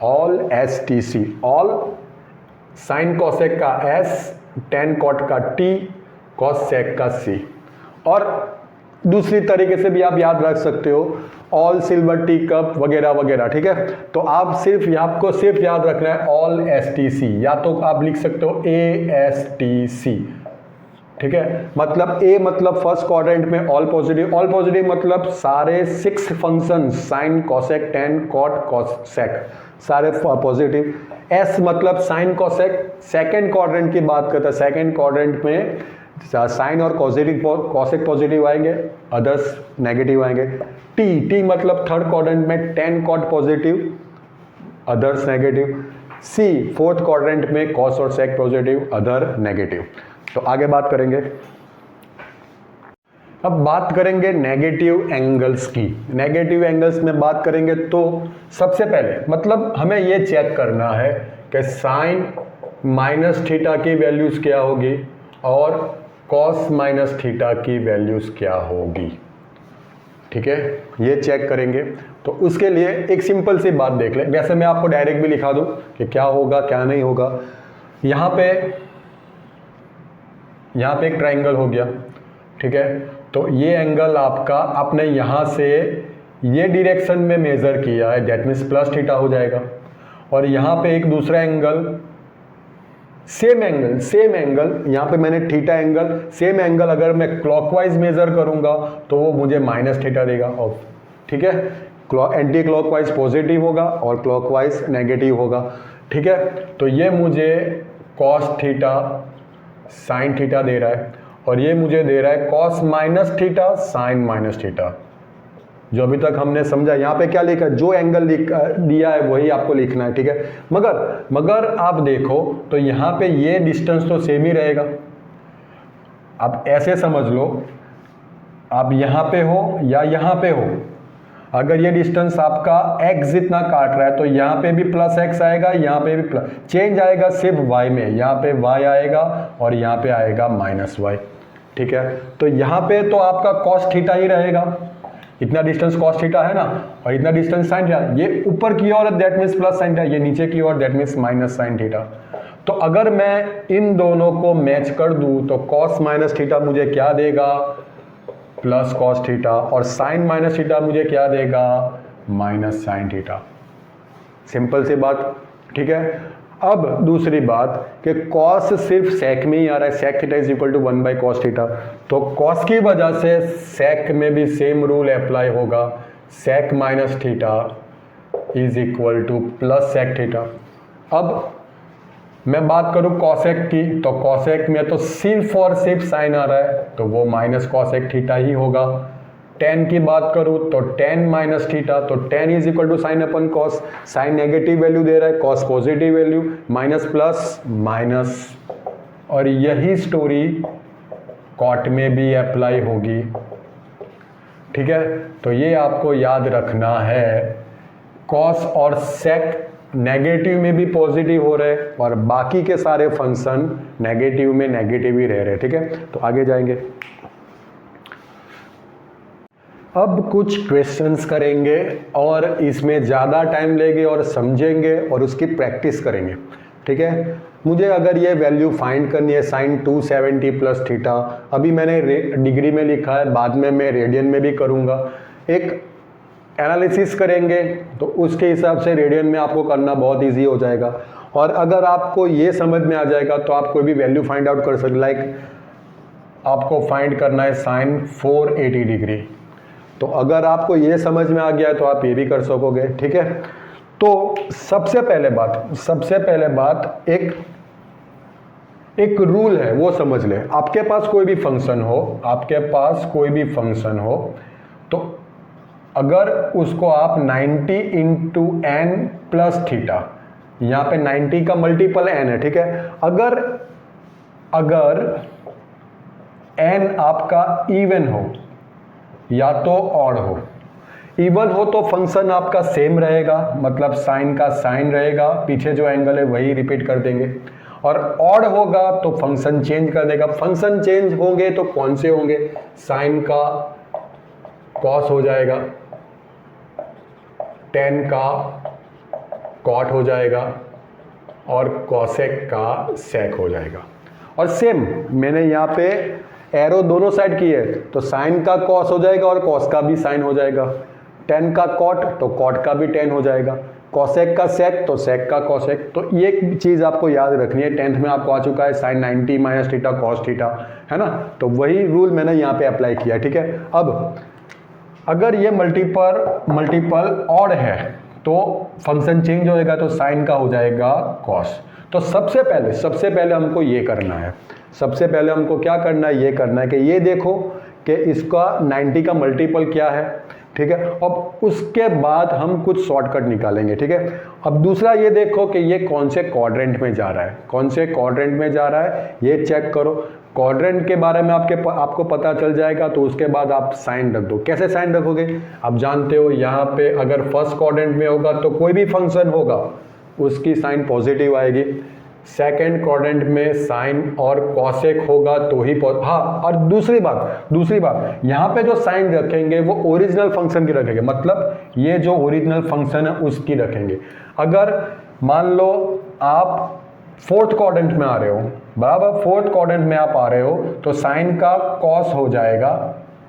All STC, all sine cosec का एस, टेन कॉट का टी, कॉस सेक का सी। और दूसरी तरीके से भी आप याद रख सकते हो, ऑल सिल्वर टी कप वगैरह वगैरह। ठीक है, तो आप आपको सिर्फ याद रखना है ऑल एसटीसी, या तो आप लिख सकते हो ASTC। ठीक है, मतलब ए मतलब फर्स्ट क्वाड्रेंट में ऑल पॉजिटिव, ऑल पॉजिटिव मतलब सारे 6 function sine cosec tan cot cosec सारे पॉजिटिव। एस मतलब साइन कॉसेक, सेकंड क्वाड्रेंट की बात करते हैं, सेकंड क्वाड्रेंट में साइन और कॉसेक पॉजिटिव आएंगे, अदर्स नेगेटिव आएंगे। टी मतलब थर्ड क्वाड्रेंट में tan cot positive, others negative. C fourth quadrant में कॉस और सेक पॉजिटिव, अदर नेगेटिव। तो आगे बात करेंगे, अब बात करेंगे नेगेटिव एंगल्स की। नेगेटिव एंगल्स में बात करेंगे तो सबसे पहले मतलब हमें यह चेक करना है कि साइन माइनस थीटा की वैल्यूज़ क्या होगी और कॉस माइनस थीटा की वैल्यूज़ क्या होगी। ठीक है, ये चेक करेंगे। तो उसके लिए एक सिंपल सी बात देख लें। वैसे मैं आपको डायरेक्ट भी लिखा दूं कि क्या होगा क्या नहीं होगा। यहाँ पे एक ट्राइंगल हो गया, ठीक है। तो ये एंगल आपका आपने यहाँ से ये डायरेक्शन में मेज़र किया है, दैट मीन्स प्लस थीटा हो जाएगा। और यहाँ पे एक दूसरा एंगल, सेम एंगल यहाँ पे मैंने थीटा एंगल, सेम एंगल अगर मैं क्लॉकवाइज मेज़र करूँगा तो वो मुझे माइनस थीटा देगा। और ठीक है, एंटी क्लॉकवाइज पॉजिटिव होगा और क्लॉकवाइज नेगेटिव होगा। ठीक है, तो ये मुझे कॉस थीटा साइन थीटा दे रहा है और ये मुझे दे रहा है cos minus theta sine minus theta. जो अभी तक हमने समझा, यहाँ पे क्या लिखा है, जो एंगल दिया है वही आपको लिखना है। ठीक है, मगर आप देखो तो यहाँ पे ये डिस्टेंस तो सेम ही रहेगा। आप ऐसे समझ लो, आप यहाँ पे हो या यहाँ पे हो, अगर ये डिस्टेंस आपका x जितना काट रहा है तो यहाँ पे भी प्लस x आएगा, यहाँ पे भी प्लस, चेंज आएगा सिर्फ y में, यहाँ पे y आएगा और यहाँ पे आएगा माइनस y। ठीक है, तो यहाँ पे तो आपका कॉस थीटा ही रहेगा, इतना डिस्टेंस कॉस थीटा है ना, और इतना डिस्टेंस साइन थीटा। ये ऊपर की ओर that means plus sine theta, ये नीचे की ओर that means minus sine theta. तो अगर मैं इन दोनों को मैच कर दूं तो कॉस माइनस थीटा मुझे क्या देगा, प्लस कॉस थीटा, और साइन माइनस थीटा मुझे क्या देगा, माइनस साइन थीटा। सिंपल सी बात। ठीक है, अब दूसरी बात कि कॉस सिर्फ सेक में ही आ रहा है, sec theta is equal to 1 by cos theta. तो कॉस की वजह से सेक में भी सेम रूल अप्लाई होगा, sec minus theta is equal to plus sec theta. अब मैं बात करूं कॉसेक की, तो कॉसेक में तो सिर्फ और सिर्फ साइन आ रहा है तो वो माइनस कॉसेक थीटा ही होगा। टेन की बात करूं तो टेन माइनस थीटा, तो tan is equal to sine upon cos, sine negative value दे रहा है, cos positive value, minus plus minus. और यही स्टोरी कॉट में भी अप्लाई होगी। ठीक है, तो ये आपको याद रखना है, कॉस और सेक नेगेटिव में भी पॉजिटिव हो रहे और बाकी के सारे फंक्शन नेगेटिव में नेगेटिव ही रह रहे। ठीक है, तो आगे जाएंगे। अब कुछ क्वेश्चंस करेंगे और इसमें ज़्यादा टाइम लेंगे और समझेंगे और उसकी प्रैक्टिस करेंगे। ठीक है, मुझे अगर ये वैल्यू फाइंड करनी है साइन 270 प्लस थीटा, अभी मैंने डिग्री में लिखा है, बाद में मैं रेडियन में भी करूँगा। एक एनालिसिस करेंगे तो उसके हिसाब से रेडियन में आपको करना बहुत इजी हो जाएगा। और अगर आपको ये समझ में आ जाएगा तो आप कोई भी वैल्यू फाइंड आउट कर सकते। लाइक आपको फाइंड करना है साइन 480 डिग्री, तो अगर आपको ये समझ में आ गया है तो आप ये भी कर सकोगे। ठीक है, तो सबसे पहले बात एक रूल है, वो समझ ले। आपके पास कोई भी फंक्शन हो, तो अगर उसको आप 90 इंटू एन प्लस थीटा, यहाँ पे 90 का मल्टीपल एन है। ठीक है, अगर एन आपका इवन हो या तो ऑड हो, इवन हो तो फंक्शन आपका सेम रहेगा, मतलब साइन का साइन रहेगा, पीछे जो एंगल है वही रिपीट कर देंगे। और ऑड होगा तो फंक्शन चेंज कर देगा। फंक्शन चेंज होंगे तो कौन से होंगे, साइन का कॉस हो जाएगा, टेन का कॉट हो जाएगा और कॉसेक का सेक हो जाएगा। और सेम मैंने यहाँ पे एरो दोनों साइड की है, तो साइन का कॉस हो जाएगा और कॉस का भी साइन हो जाएगा, टेन का कॉट तो कॉट का भी टेन हो जाएगा, कॉसेक का सेक तो सेक का कॉसेक। तो ये चीज़ आपको याद रखनी है, 10th में आपको आ चुका है sine 90 minus theta cos theta, है ना। तो वही रूल मैंने यहाँ पे अप्लाई किया। ठीक है, अब अगर ये मल्टीपल ऑड है तो फंक्शन चेंज होएगा, तो साइन का हो जाएगा कॉस। तो सबसे पहले हमको ये करना है, सबसे पहले हमको क्या करना है, ये करना है कि ये देखो कि इसका 90 का मल्टीपल क्या है। ठीक है, अब उसके बाद हम कुछ शॉर्टकट निकालेंगे। ठीक है, अब दूसरा ये देखो कि ये कौन से क्वाड्रेंट में जा रहा है, ये चेक करो। क्वाड्रेंट के बारे में आपको पता चल जाएगा, तो उसके बाद आप साइन रख दो। कैसे साइन रखोगे, आप जानते हो, यहाँ पे अगर फर्स्ट क्वाड्रेंट में होगा तो कोई भी फंक्शन होगा उसकी साइन पॉजिटिव आएगी, सेकेंड क्वाड्रेंट में साइन और कॉसेक होगा तो ही हाँ, और दूसरी बात यहाँ पे जो साइन रखेंगे वो ओरिजिनल फंक्शन की रखेंगे, मतलब ये जो ओरिजिनल फंक्शन है उसकी रखेंगे। अगर मान लो आप फोर्थ क्वाड्रेंट में आ रहे हो, बराबर, फोर्थ क्वाड्रेंट में आप आ रहे हो तो साइन का कॉस हो जाएगा,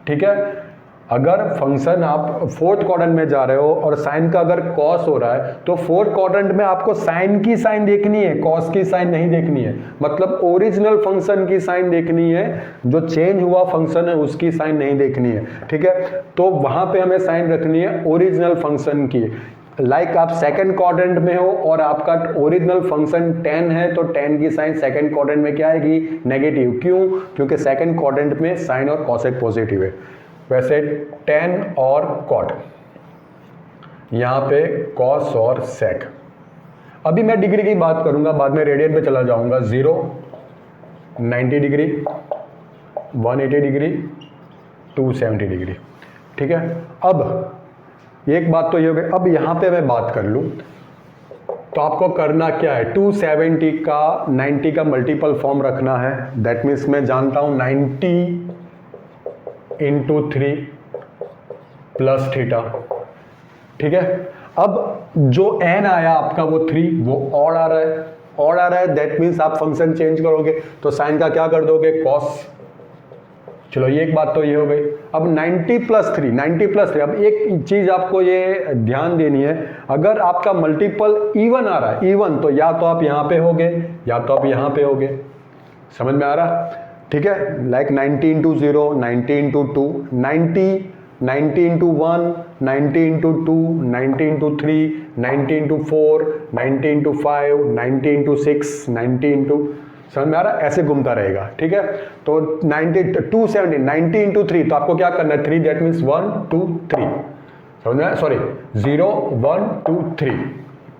ठीक है। अगर फंक्शन आप फोर्थ क्वाड्रेंट में जा रहे हो और साइन का अगर कॉस हो रहा है तो फोर्थ क्वाड्रेंट में आपको साइन की साइन देखनी है, कॉस की साइन नहीं देखनी है, मतलब ओरिजिनल फंक्शन की साइन देखनी है, जो चेंज हुआ फंक्शन है उसकी साइन नहीं देखनी है, ठीक है। तो वहां पे हमें साइन रखनी है ओरिजिनल फंक्शन की। लाइक आप सेकंड क्वाड्रेंट में हो और आपका ओरिजिनल फंक्शन 10 है तो 10 की साइन सेकंड क्वाड्रेंट में क्या आएगी, नेगेटिव। क्यों? क्योंकि सेकंड क्वाड्रेंट में साइन और कॉसेक पॉजिटिव है। वैसे tan और cot, यहाँ पे cos और sec। अभी मैं डिग्री की बात करूंगा, बाद में रेडियन पे चला जाऊंगा। 0, 90 डिग्री, 180 डिग्री, 270 डिग्री, ठीक है। अब एक बात तो ये हो गई। अब यहाँ पे मैं बात कर लूँ तो आपको करना क्या है, 270 का 90 का मल्टीपल फॉर्म रखना है। दैट मीन्स मैं जानता हूँ 90 इंटू 3 प्लस थीटा, ठीक है। अब जो n आया आपका वो 3, वो ऑड आ रहा है, दैट मीन्स आप फंक्शन चेंज करोगे तो साइन का क्या कर दोगे, कॉस। चलो ये एक बात तो ये हो गई। अब 90 प्लस 3, अब एक चीज आपको ये ध्यान देनी है, अगर आपका मल्टीपल इवन आ रहा है, इवन, तो या तो आप यहाँ पे होगे या तो आप यहाँ पे होगे, समझ में आ रहा, ठीक है। Like 90 into 0, 90 into 2, 90 into 1, 90 into 2, 90 into 3, 90 into 4, 90 into 5, 90 into 6, 90 into, समझ में आ रहा है, ऐसे घूमता रहेगा, ठीक है। तो 90 इंटू 3, तो आपको क्या करना है, 3, दैट मीन्स 1 2 3, समझ में, सॉरी 0 1 2 3,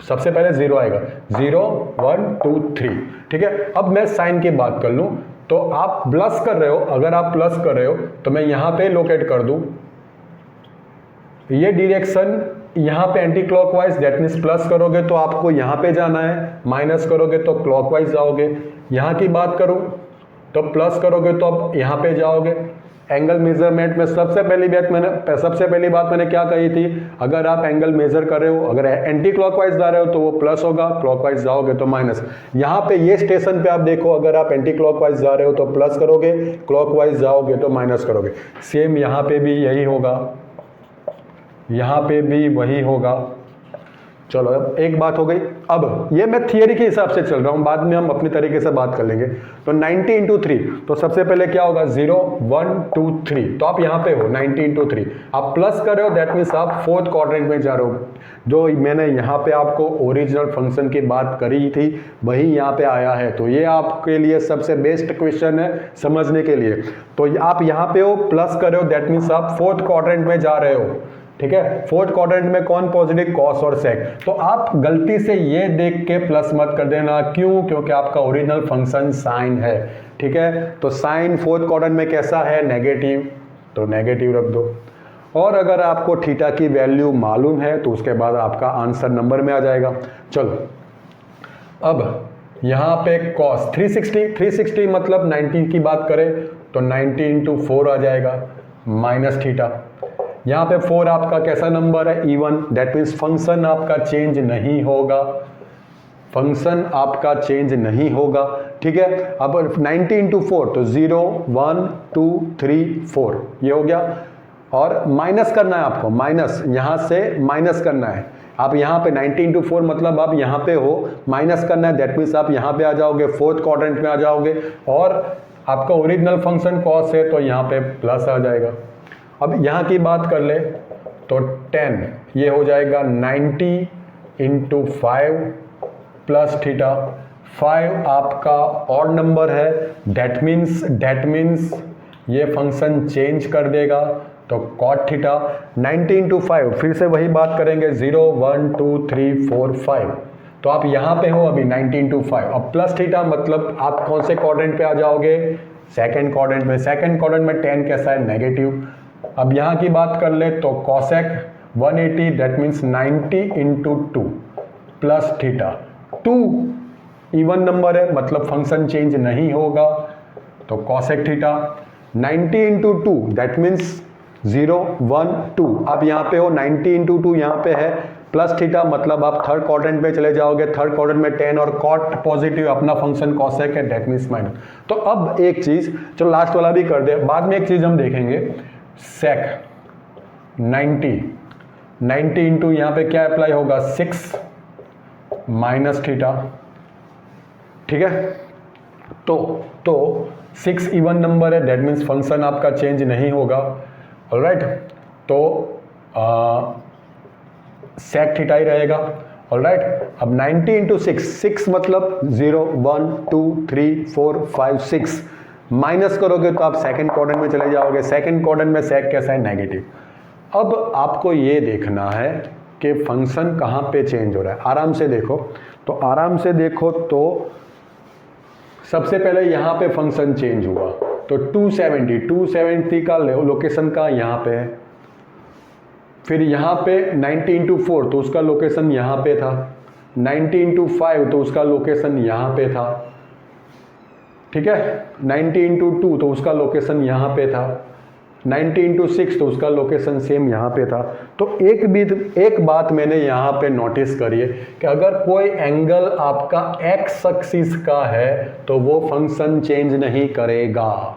सबसे पहले 0 आएगा, 0 1 2 3, ठीक है। अब मैं साइन की बात कर लूं तो आप प्लस कर रहे हो, अगर आप प्लस कर रहे हो तो मैं यहां पे लोकेट कर दूं, ये डायरेक्शन यहां पे anti clockwise, that means plus करोगे तो आपको यहां पे जाना है, माइनस करोगे तो क्लॉकवाइज जाओगे। यहां की बात करूं तो प्लस करोगे तो अब यहां पे जाओगे। एंगल मेजरमेंट में सबसे पहली बात मैंने क्या कही थी, अगर आप एंगल मेजर कर रहे हो, अगर एंटी क्लॉकवाइज जा रहे हो तो वो प्लस होगा, क्लॉकवाइज जाओगे तो माइनस। यहाँ पे ये स्टेशन पे आप देखो, अगर आप एंटी क्लॉकवाइज जा रहे हो तो प्लस करोगे, क्लॉकवाइज जाओगे तो माइनस करोगे। सेम यहाँ पे भी यही होगा, यहाँ पे भी वही होगा। चलो अब एक बात हो गई। अब ये मैं थियरी के हिसाब से चल रहा हूं, बाद में हम अपने तरीके से बात कर लेंगे। तो 90 इंटू 3, तो सबसे पहले क्या होगा, 0 1 2 3, तो आप यहाँ पे हो 90 इंटू 3, आप प्लस कर रहे हो, दैट मीन्स आप फोर्थ क्वाड्रेंट में जा रहे हो। जो मैंने यहाँ पे आपको ओरिजिनल फंक्शन की बात करी थी वही यहाँ पे आया है, तो ये आपके लिए सबसे बेस्ट क्वेश्चन है समझने के लिए। तो आप यहाँ पे हो, प्लस कर रहे हो, दैट मीन्स आप फोर्थ क्वाड्रेंट में जा रहे हो, ठीक है। फोर्थ क्वाड्रेंट में कौन पॉजिटिव, कॉस और सेक। तो आप गलती से ये देख के प्लस मत कर देना, क्यों, क्योंकि आपका ओरिजिनल फंक्शन साइन है, ठीक है। तो साइन फोर्थ क्वाड्रेंट में कैसा है, नेगेटिव, तो नेगेटिव रख दो। और अगर आपको थीटा की वैल्यू मालूम है तो उसके बाद आपका आंसर नंबर में आ जाएगा। चलो अब यहाँ पे कॉस 360 मतलब 90 की बात करें तो 90 इंटू 4 आ जाएगा, माइनस थीटा। यहाँ पे 4 आपका कैसा नंबर है, इवन, दैट मीन्स फंक्शन आपका चेंज नहीं होगा, फंक्शन आपका चेंज नहीं होगा, ठीक है। अब 90 इंटू 4 तो 0 1 2 3 4 ये हो गया। और माइनस करना है आपको, माइनस यहाँ से माइनस करना है। आप यहाँ पे 90 इंटू 4 मतलब आप यहाँ पे हो, माइनस करना है, दैट मीन्स आप यहाँ पे आ जाओगे, फोर्थ क्वाड्रेंट में आ जाओगे। और आपका ओरिजिनल फंक्शन कॉस है तो यहाँ पे प्लस आ जाएगा। अब यहाँ की बात कर ले तो 10, ये हो जाएगा 90 इंटू 5 प्लस थीटा। 5 आपका ऑड नंबर है, दैट मीन्स ये फंक्शन चेंज कर देगा, तो कॉट थीटा। 90 इंटू 5, फिर से वही बात करेंगे, 0 1 2 3 4 5, तो आप यहाँ पे हो अभी 90 इंटू 5। अब प्लस थीटा मतलब आप कौन से क्वाड्रेंट पे आ जाओगे, सेकेंड क्वाड्रेंट में। सेकेंड क्वाड्रेंट में 10 कैसा है, नेगेटिव। अब यहाँ की बात कर ले तो cosec 180, that means 90 into 2 plus theta. 2 even number है मतलब फंक्शन चेंज नहीं होगा, तो cosec theta 90 into 2 that means 0 1 2। अब यहाँ पे हो 90 इंटू 2 यहाँ पे है प्लस थीटा मतलब आप थर्ड क्वाड्रेंट में चले जाओगे, थर्ड क्वाड्रेंट में 10 और कॉट पॉजिटिव अपना फंक्शन कॉसेक है दैट मीन्स माइनस। तो अब एक चीज चलो लास्ट वाला भी कर दे, बाद में एक चीज हम देखेंगे सेक 90 इंटू यहाँ पे क्या अप्लाई होगा 6 माइनस थीटा, ठीक है। तो 6 इवन नंबर है दैट मीन्स फंक्शन आपका चेंज नहीं होगा, ऑलराइट। तो सेक थीटा ही रहेगा, ऑलराइट। अब 90 इंटू 6 मतलब 0 1 2 3 4 5 6 माइनस करोगे तो आप सेकंड क्वाड्रेंट में चले जाओगे, सेकंड क्वाड्रेंट में सेक कैसा है नेगेटिव। अब आपको ये देखना है कि फंक्शन कहाँ पे चेंज हो रहा है, आराम से देखो। तो आराम से देखो तो सबसे पहले यहाँ पे फंक्शन चेंज हुआ तो 270 का लोकेशन का यहाँ पे है, फिर यहाँ पे 90 इंटू 4 तो उसका लोकेशन यहाँ पे था, 90 इंटू 5 तो उसका लोकेशन यहाँ पे था, ठीक है। 90 इंटू 2 तो उसका लोकेशन यहाँ पे था, 90 इंटू 6 तो उसका लोकेशन सेम यहाँ पे था। तो एक बात मैंने यहाँ पे नोटिस करी है कि अगर कोई एंगल आपका एक्स एक्सिस का है तो वो फंक्शन चेंज नहीं करेगा,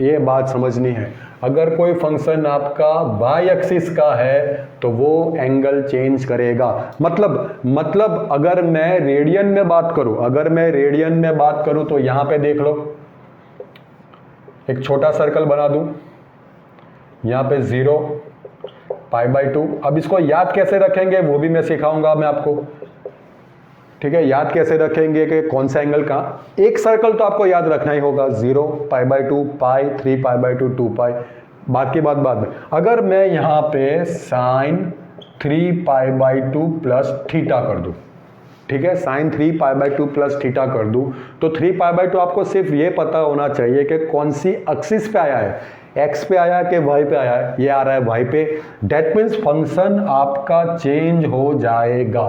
ये बात समझनी है। अगर कोई फंक्शन आपका वाई एक्सिस का है तो वो एंगल चेंज करेगा। मतलब अगर मैं रेडियन में बात करूं, तो यहां पे देख लो एक छोटा सर्कल बना दूं, यहां पे 0 π/2। अब इसको याद कैसे रखेंगे वो भी मैं सिखाऊंगा मैं आपको, ठीक है। याद कैसे रखेंगे कि कौन सा एंगल कहाँ, एक सर्कल तो आपको याद रखना ही होगा 0 π/2 पाई 3 π/2 2 पाई, बाद की बात बाद में। अगर मैं यहाँ पे साइन 3 π/2 प्लस थीटा कर दूँ, ठीक है, साइन 3 π/2 प्लस थीटा कर दूँ, तो 3 π/2 आपको सिर्फ ये पता होना चाहिए कि कौन सी एक्सिस पे आया है, एक्स पे आया कि वाई पे आया है, ये आ रहा है वाई पे, दैट मीन्स फंक्शन आपका चेंज हो जाएगा।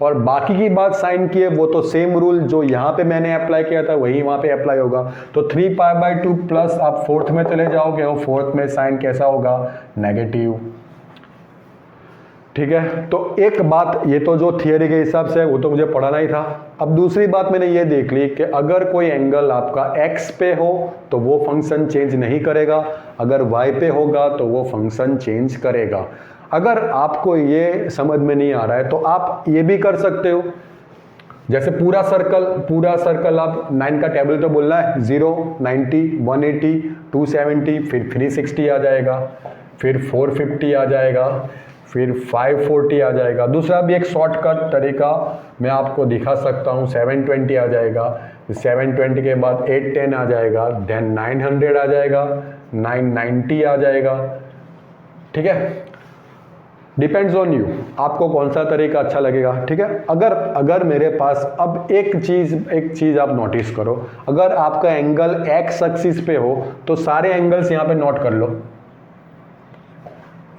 और बाकी की बात साइन की है वो तो सेम रूल जो यहाँ पे मैंने अप्लाई किया था वही वहाँ पे अप्लाई होगा। तो 3 π/2 प्लस आप फोर्थ में चले जाओगे और फोर्थ में साइन कैसा होगा नेगेटिव, ठीक है। तो एक बात ये तो जो थियरी के हिसाब से है वो तो मुझे पढ़ाना ही था। अब दूसरी बात मैंने ये देख ली कि अगर कोई एंगल आपका एक्स पे हो तो वो फंक्शन चेंज नहीं करेगा, अगर वाई पे होगा तो वो फंक्शन चेंज करेगा। अगर आपको ये समझ में नहीं आ रहा है तो आप ये भी कर सकते हो, जैसे पूरा सर्कल आप 9 का टेबल तो बोलना है 0 90 180 270 फिर 360 आ जाएगा, फिर 450 आ जाएगा, फिर 540 आ जाएगा। दूसरा भी एक शॉर्टकट तरीका मैं आपको दिखा सकता हूँ, 720 आ जाएगा, 720 के बाद 810 आ जाएगा, देन 900 आ जाएगा, 990 आ जाएगा, ठीक है। डिपेंड्स ऑन यू, आपको कौन सा तरीका अच्छा लगेगा, ठीक है। अगर मेरे पास अब एक चीज आप नोटिस करो, अगर आपका एंगल एक्स एक्सिस पे हो तो सारे एंगल्स यहाँ पे नोट कर लो,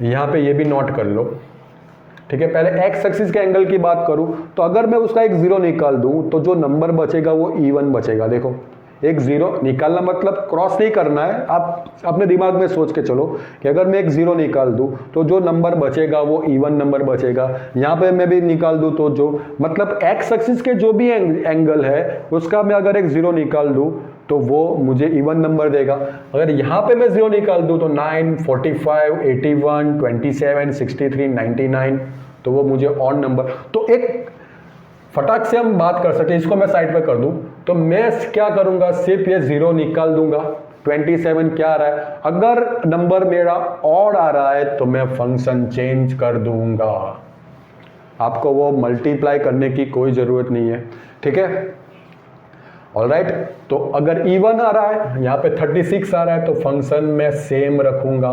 यहाँ पे ये भी नोट कर लो, ठीक है। पहले एक्स एक्सिस के एंगल की बात करूँ तो अगर मैं उसका एक 0 निकाल दूँ तो जो नंबर बचेगा वो E1 बचेगा। देखो एक 0 निकालना मतलब क्रॉस नहीं करना है, आप अपने दिमाग में सोच के चलो कि अगर मैं एक 0 निकाल दूं तो जो नंबर बचेगा वो E1 नंबर बचेगा। यहाँ पे मैं भी निकाल दूं तो जो मतलब एक्स एक्सिस के जो भी एंगल है उसका मैं अगर एक 0 निकाल दूं तो वो मुझे E1 नंबर देगा। अगर यहाँ पे मैं 0 निकाल दूं तो 9 45 81 27 63 99 तो वो मुझे ऑड नंबर। तो एक फटाक से हम बात कर सकते हैं, इसको मैं साइड पे कर दूं तो मैं क्या करूंगा, सिर्फ ये 0 निकाल दूंगा। 27 क्या आ रहा है, अगर नंबर मेरा ऑड आ रहा है तो मैं फंक्शन चेंज कर दूंगा, आपको वो मल्टीप्लाई करने की कोई जरूरत नहीं है, ठीक है। ऑलराइट, तो अगर E1 आ रहा है, यहाँ पे 36 आ रहा है तो फंक्शन में सेम रखूंगा।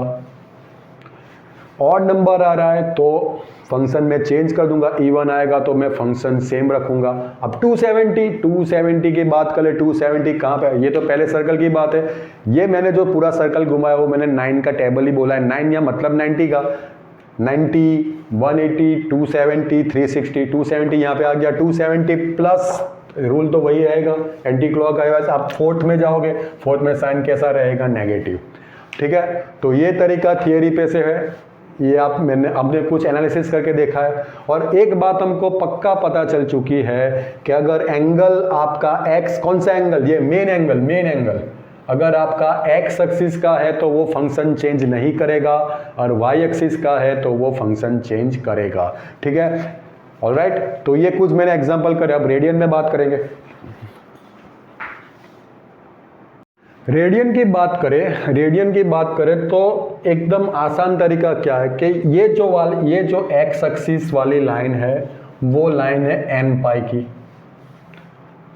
ऑड नंबर आ रहा है तो फंक्शन में चेंज कर दूंगा, E1 आएगा तो मैं फंक्शन सेम रखूंगा। अब 270 की बात करें, 270 कहाँ पे है, ये तो पहले सर्कल की बात है। ये मैंने जो पूरा सर्कल घुमाया वो मैंने 9 का टेबल ही बोला है, 9 या मतलब 90 का, 90 180 270 360 270 यहाँ पे आ गया, 270 प्लस रूल तो वही रहेगा, एंटी क्लॉकवाइज। आप फोर्थ में जाओगे, फोर्थ में साइन कैसा रहेगा, नेगेटिव। ठीक है, तो ये तरीका थियरी पे से है, ये हमने कुछ एनालिसिस करके देखा है। और एक बात हमको पक्का पता चल चुकी है कि अगर एंगल आपका एक्स, कौन सा एंगल, ये मेन एंगल अगर आपका एक्स एक्सिस का है तो वो फंक्शन चेंज नहीं करेगा, और वाई एक्सिस का है तो वो फंक्शन चेंज करेगा। ठीक है, ऑलराइट। तो ये कुछ मैंने एग्जांपल करे, अब रेडियन में बात करेंगे। रेडियन की बात करें तो एकदम आसान तरीका क्या है कि ये जो एक्स एक्सिस वाली लाइन है वो लाइन है एन पाई की।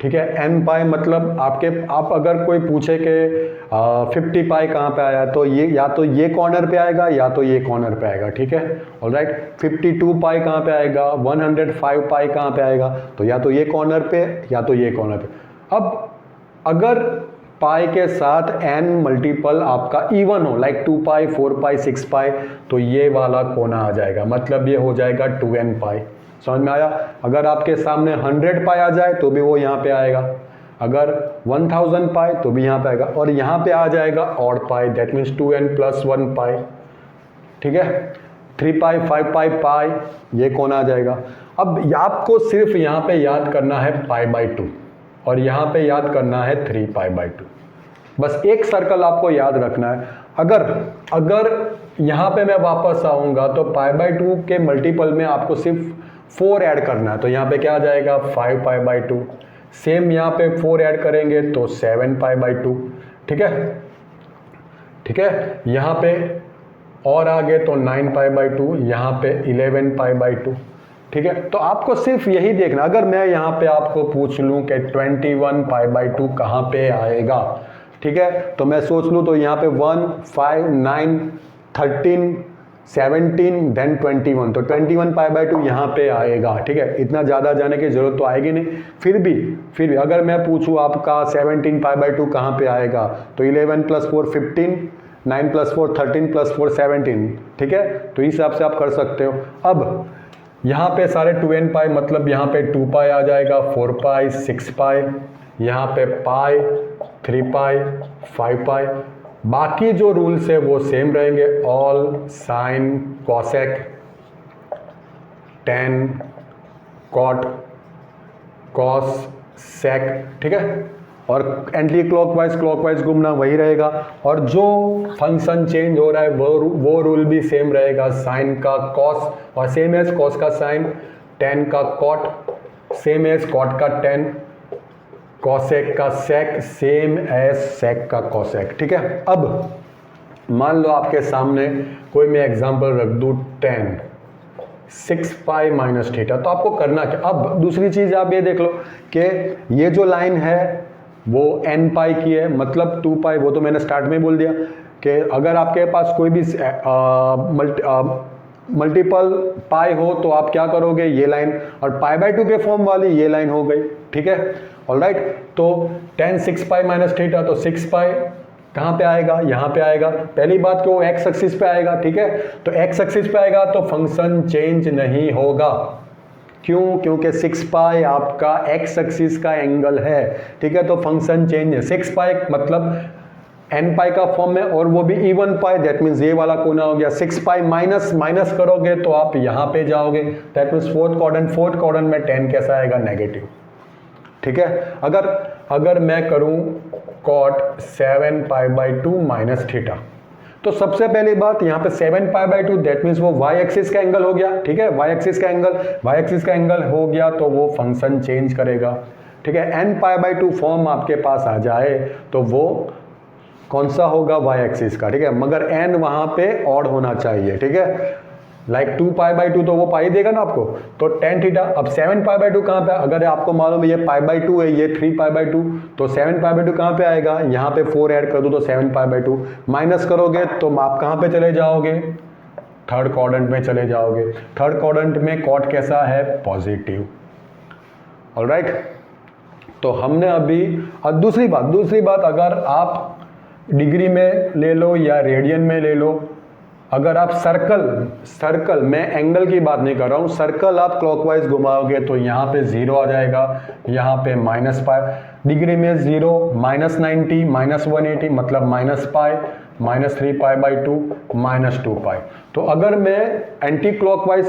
ठीक है, एन पाई मतलब आप अगर कोई पूछे कि 50 पाई कहाँ पे आया, तो ये या तो ये कॉर्नर पे आएगा या तो ये कॉर्नर पे आएगा। ठीक है, ऑलराइट। 52 पाई कहाँ पे आएगा, 105 पाई कहाँ पे आएगा, तो या तो ये कॉर्नर पे या तो ये कॉर्नर पे। अब अगर पाई के साथ एन मल्टीपल आपका इवन हो, लाइक 2 पाई, 4 पाई, 6 पाई, तो ये वाला कोना आ जाएगा, मतलब ये हो जाएगा 2n पाई। समझ में आया? अगर आपके सामने 100 पाई आ जाए तो भी वो यहाँ पे आएगा, अगर 1000 पाई तो भी यहाँ पे आएगा, और यहाँ पे आ जाएगा odd pi, that means 2n + 1 पाई। ठीक है, 3 पाई, 5 पाई, पाई, ये कोना आ जाएगा। अब आपको सिर्फ यहाँ पे याद करना है π/2 और यहाँ पे याद करना है 3π/2। बस एक सर्कल आपको याद रखना है। अगर यहाँ पे मैं वापस आऊँगा तो π/2 के मल्टीपल में आपको सिर्फ 4 ऐड करना है, तो यहाँ पे क्या आ जाएगा 5π/2। सेम यहाँ पे 4 ऐड करेंगे तो 7π/2। ठीक है, यहाँ पे और आगे तो 9π/2, यहाँ पे 11π/2। ठीक है, तो आपको सिर्फ यही देखना। अगर मैं यहाँ पे आपको पूछ लूँ कि 21π/2 कहाँ पे आएगा, ठीक है, तो मैं सोच लूँ तो यहाँ पे 1, 5, 9, 13, 17 देन 21, तो 21π/2 यहाँ पे आएगा। ठीक है, इतना ज़्यादा जाने की ज़रूरत तो आएगी नहीं। फिर भी अगर मैं पूछूँ आपका 17π/2 कहाँ पे आएगा, तो 11 + 4 15, 9 + 4 13 + 4 17। ठीक है, तो इस हिसाब से आप कर सकते हो। अब यहाँ पे सारे 2n पाई, मतलब यहाँ पे 2 पाई आ जाएगा, 4 पाई, 6 पाई, यहाँ पे पाई, 3 पाई, 5 पाई। बाकी जो रूल्स है वो सेम रहेंगे, all, sine, cosec, tan, cot, cos, sec. ठीक है, और एंटी क्लॉकवाइज घूमना वही रहेगा, और जो फंक्शन चेंज हो रहा है वो रूल भी सेम रहेगा। साइन का कॉस और सेम एज कॉस का साइन, टेन का कॉट सेम एज कॉट का टेन, कॉसेक का सेक सेम एज सेक का कॉसेक। ठीक है, अब मान लो आपके सामने कोई मैं एग्जांपल रख दूँ 10, 6π - थीटा, तो आपको करना क्या। अब दूसरी चीज़ आप ये देख लो कि ये जो लाइन है वो n पाई की है, मतलब 2 पाई, वो तो मैंने स्टार्ट में बोल दिया कि अगर आपके पास कोई भी मल्टीपल पाई हो तो आप क्या करोगे, ये लाइन, और π/2 के फॉर्म वाली ये लाइन हो गई। ठीक है, ऑलराइट। तो 10 6π - थीटा, तो 6π कहाँ पे आएगा, यहाँ पे आएगा। पहली बात कि वो एक्स एक्सिस पे आएगा। ठीक है, तो एक्स एक्सिस पे आएगा तो फंक्शन चेंज नहीं होगा। क्यों? क्योंकि 6π आपका एक्स एक्सिस का एंगल है। ठीक है, तो फंक्शन चेंज है। 6π मतलब n पाई का फॉर्म में, और वो भी इवन पाई, दैट मीन्स ये वाला कोना हो गया। 6π माइनस करोगे तो आप यहाँ पे जाओगे, दैट मीन्स फोर्थ क्वाड्रेंट में 10 कैसा आएगा, नेगेटिव। ठीक है, अगर मैं करूँ कॉट 7π/2 - थीटा, तो सबसे पहली बात यहाँ पे 7π/2 दैट मीन्स वो y एक्सिस का एंगल हो गया। ठीक है, y एक्सिस का एंगल हो गया तो वो फंक्शन चेंज करेगा। ठीक है, nπ/2 फॉर्म आपके पास आ जाए तो वो कौन सा होगा, y एक्सिस का। ठीक है, मगर n वहाँ पे ऑड होना चाहिए। ठीक है, लाइक 2π/2 तो वो पाई देगा ना आपको, तो tan थीटा। अब 7π/2 कहाँ पे, अगर आपको मालूम है ये π/2 है, ये 3π/2, तो 7π/2 कहाँ पे आएगा, यहाँ पे 4 ऐड कर दो तो 7π/2, माइनस करोगे तो आप कहाँ पे चले जाओगे, थर्ड क्वाड्रेंट में चले जाओगे। थर्ड क्वाड्रेंट में कॉट कैसा है, पॉजिटिव। ऑलराइट, तो हमने अभी, और दूसरी बात अगर आप डिग्री में ले लो या रेडियन में ले लो, अगर आप सर्कल मैं एंगल की बात नहीं कर रहा हूँ, सर्कल आप क्लॉकवाइज घुमाओगे तो यहाँ पे 0 आ जाएगा, यहाँ पे -π, डिग्री में 0, -90, -180 मतलब -π, -3π/2, -2π। तो अगर मैं एंटी क्लॉकवाइज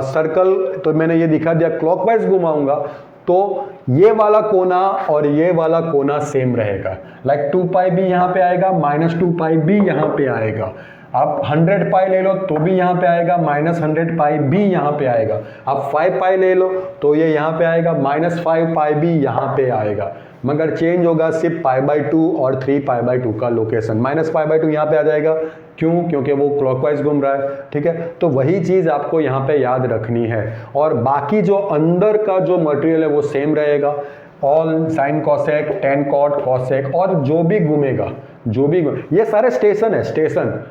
सर्कल, तो मैंने ये दिखा दिया, क्लॉकवाइज घुमाऊंगा तो ये वाला कोना और ये वाला कोना सेम रहेगा, लाइक 2π भी यहाँ पे आएगा, -2π भी यहाँ पे आएगा। आप 100π ले लो तो भी यहाँ पे आएगा, -100π भी यहाँ पे आएगा। आप 5π ले लो तो ये यहाँ पे आएगा, -5π भी यहाँ पे आएगा, मगर चेंज होगा सिर्फ π/2 और 3π/2 का लोकेशन। -π/2 यहाँ पे आ जाएगा, क्यों? क्योंकि वो क्लॉकवाइज घूम रहा है, ठीक है। तो वही चीज़ आपको यहाँ पे याद रखनी है, और बाकी जो अंदर का जो मटेरियल है वो सेम रहेगा। All sine cosec, tan cot cosec, और जो भी घूमेगा, ये सारे स्टेशन है, स्टेशन।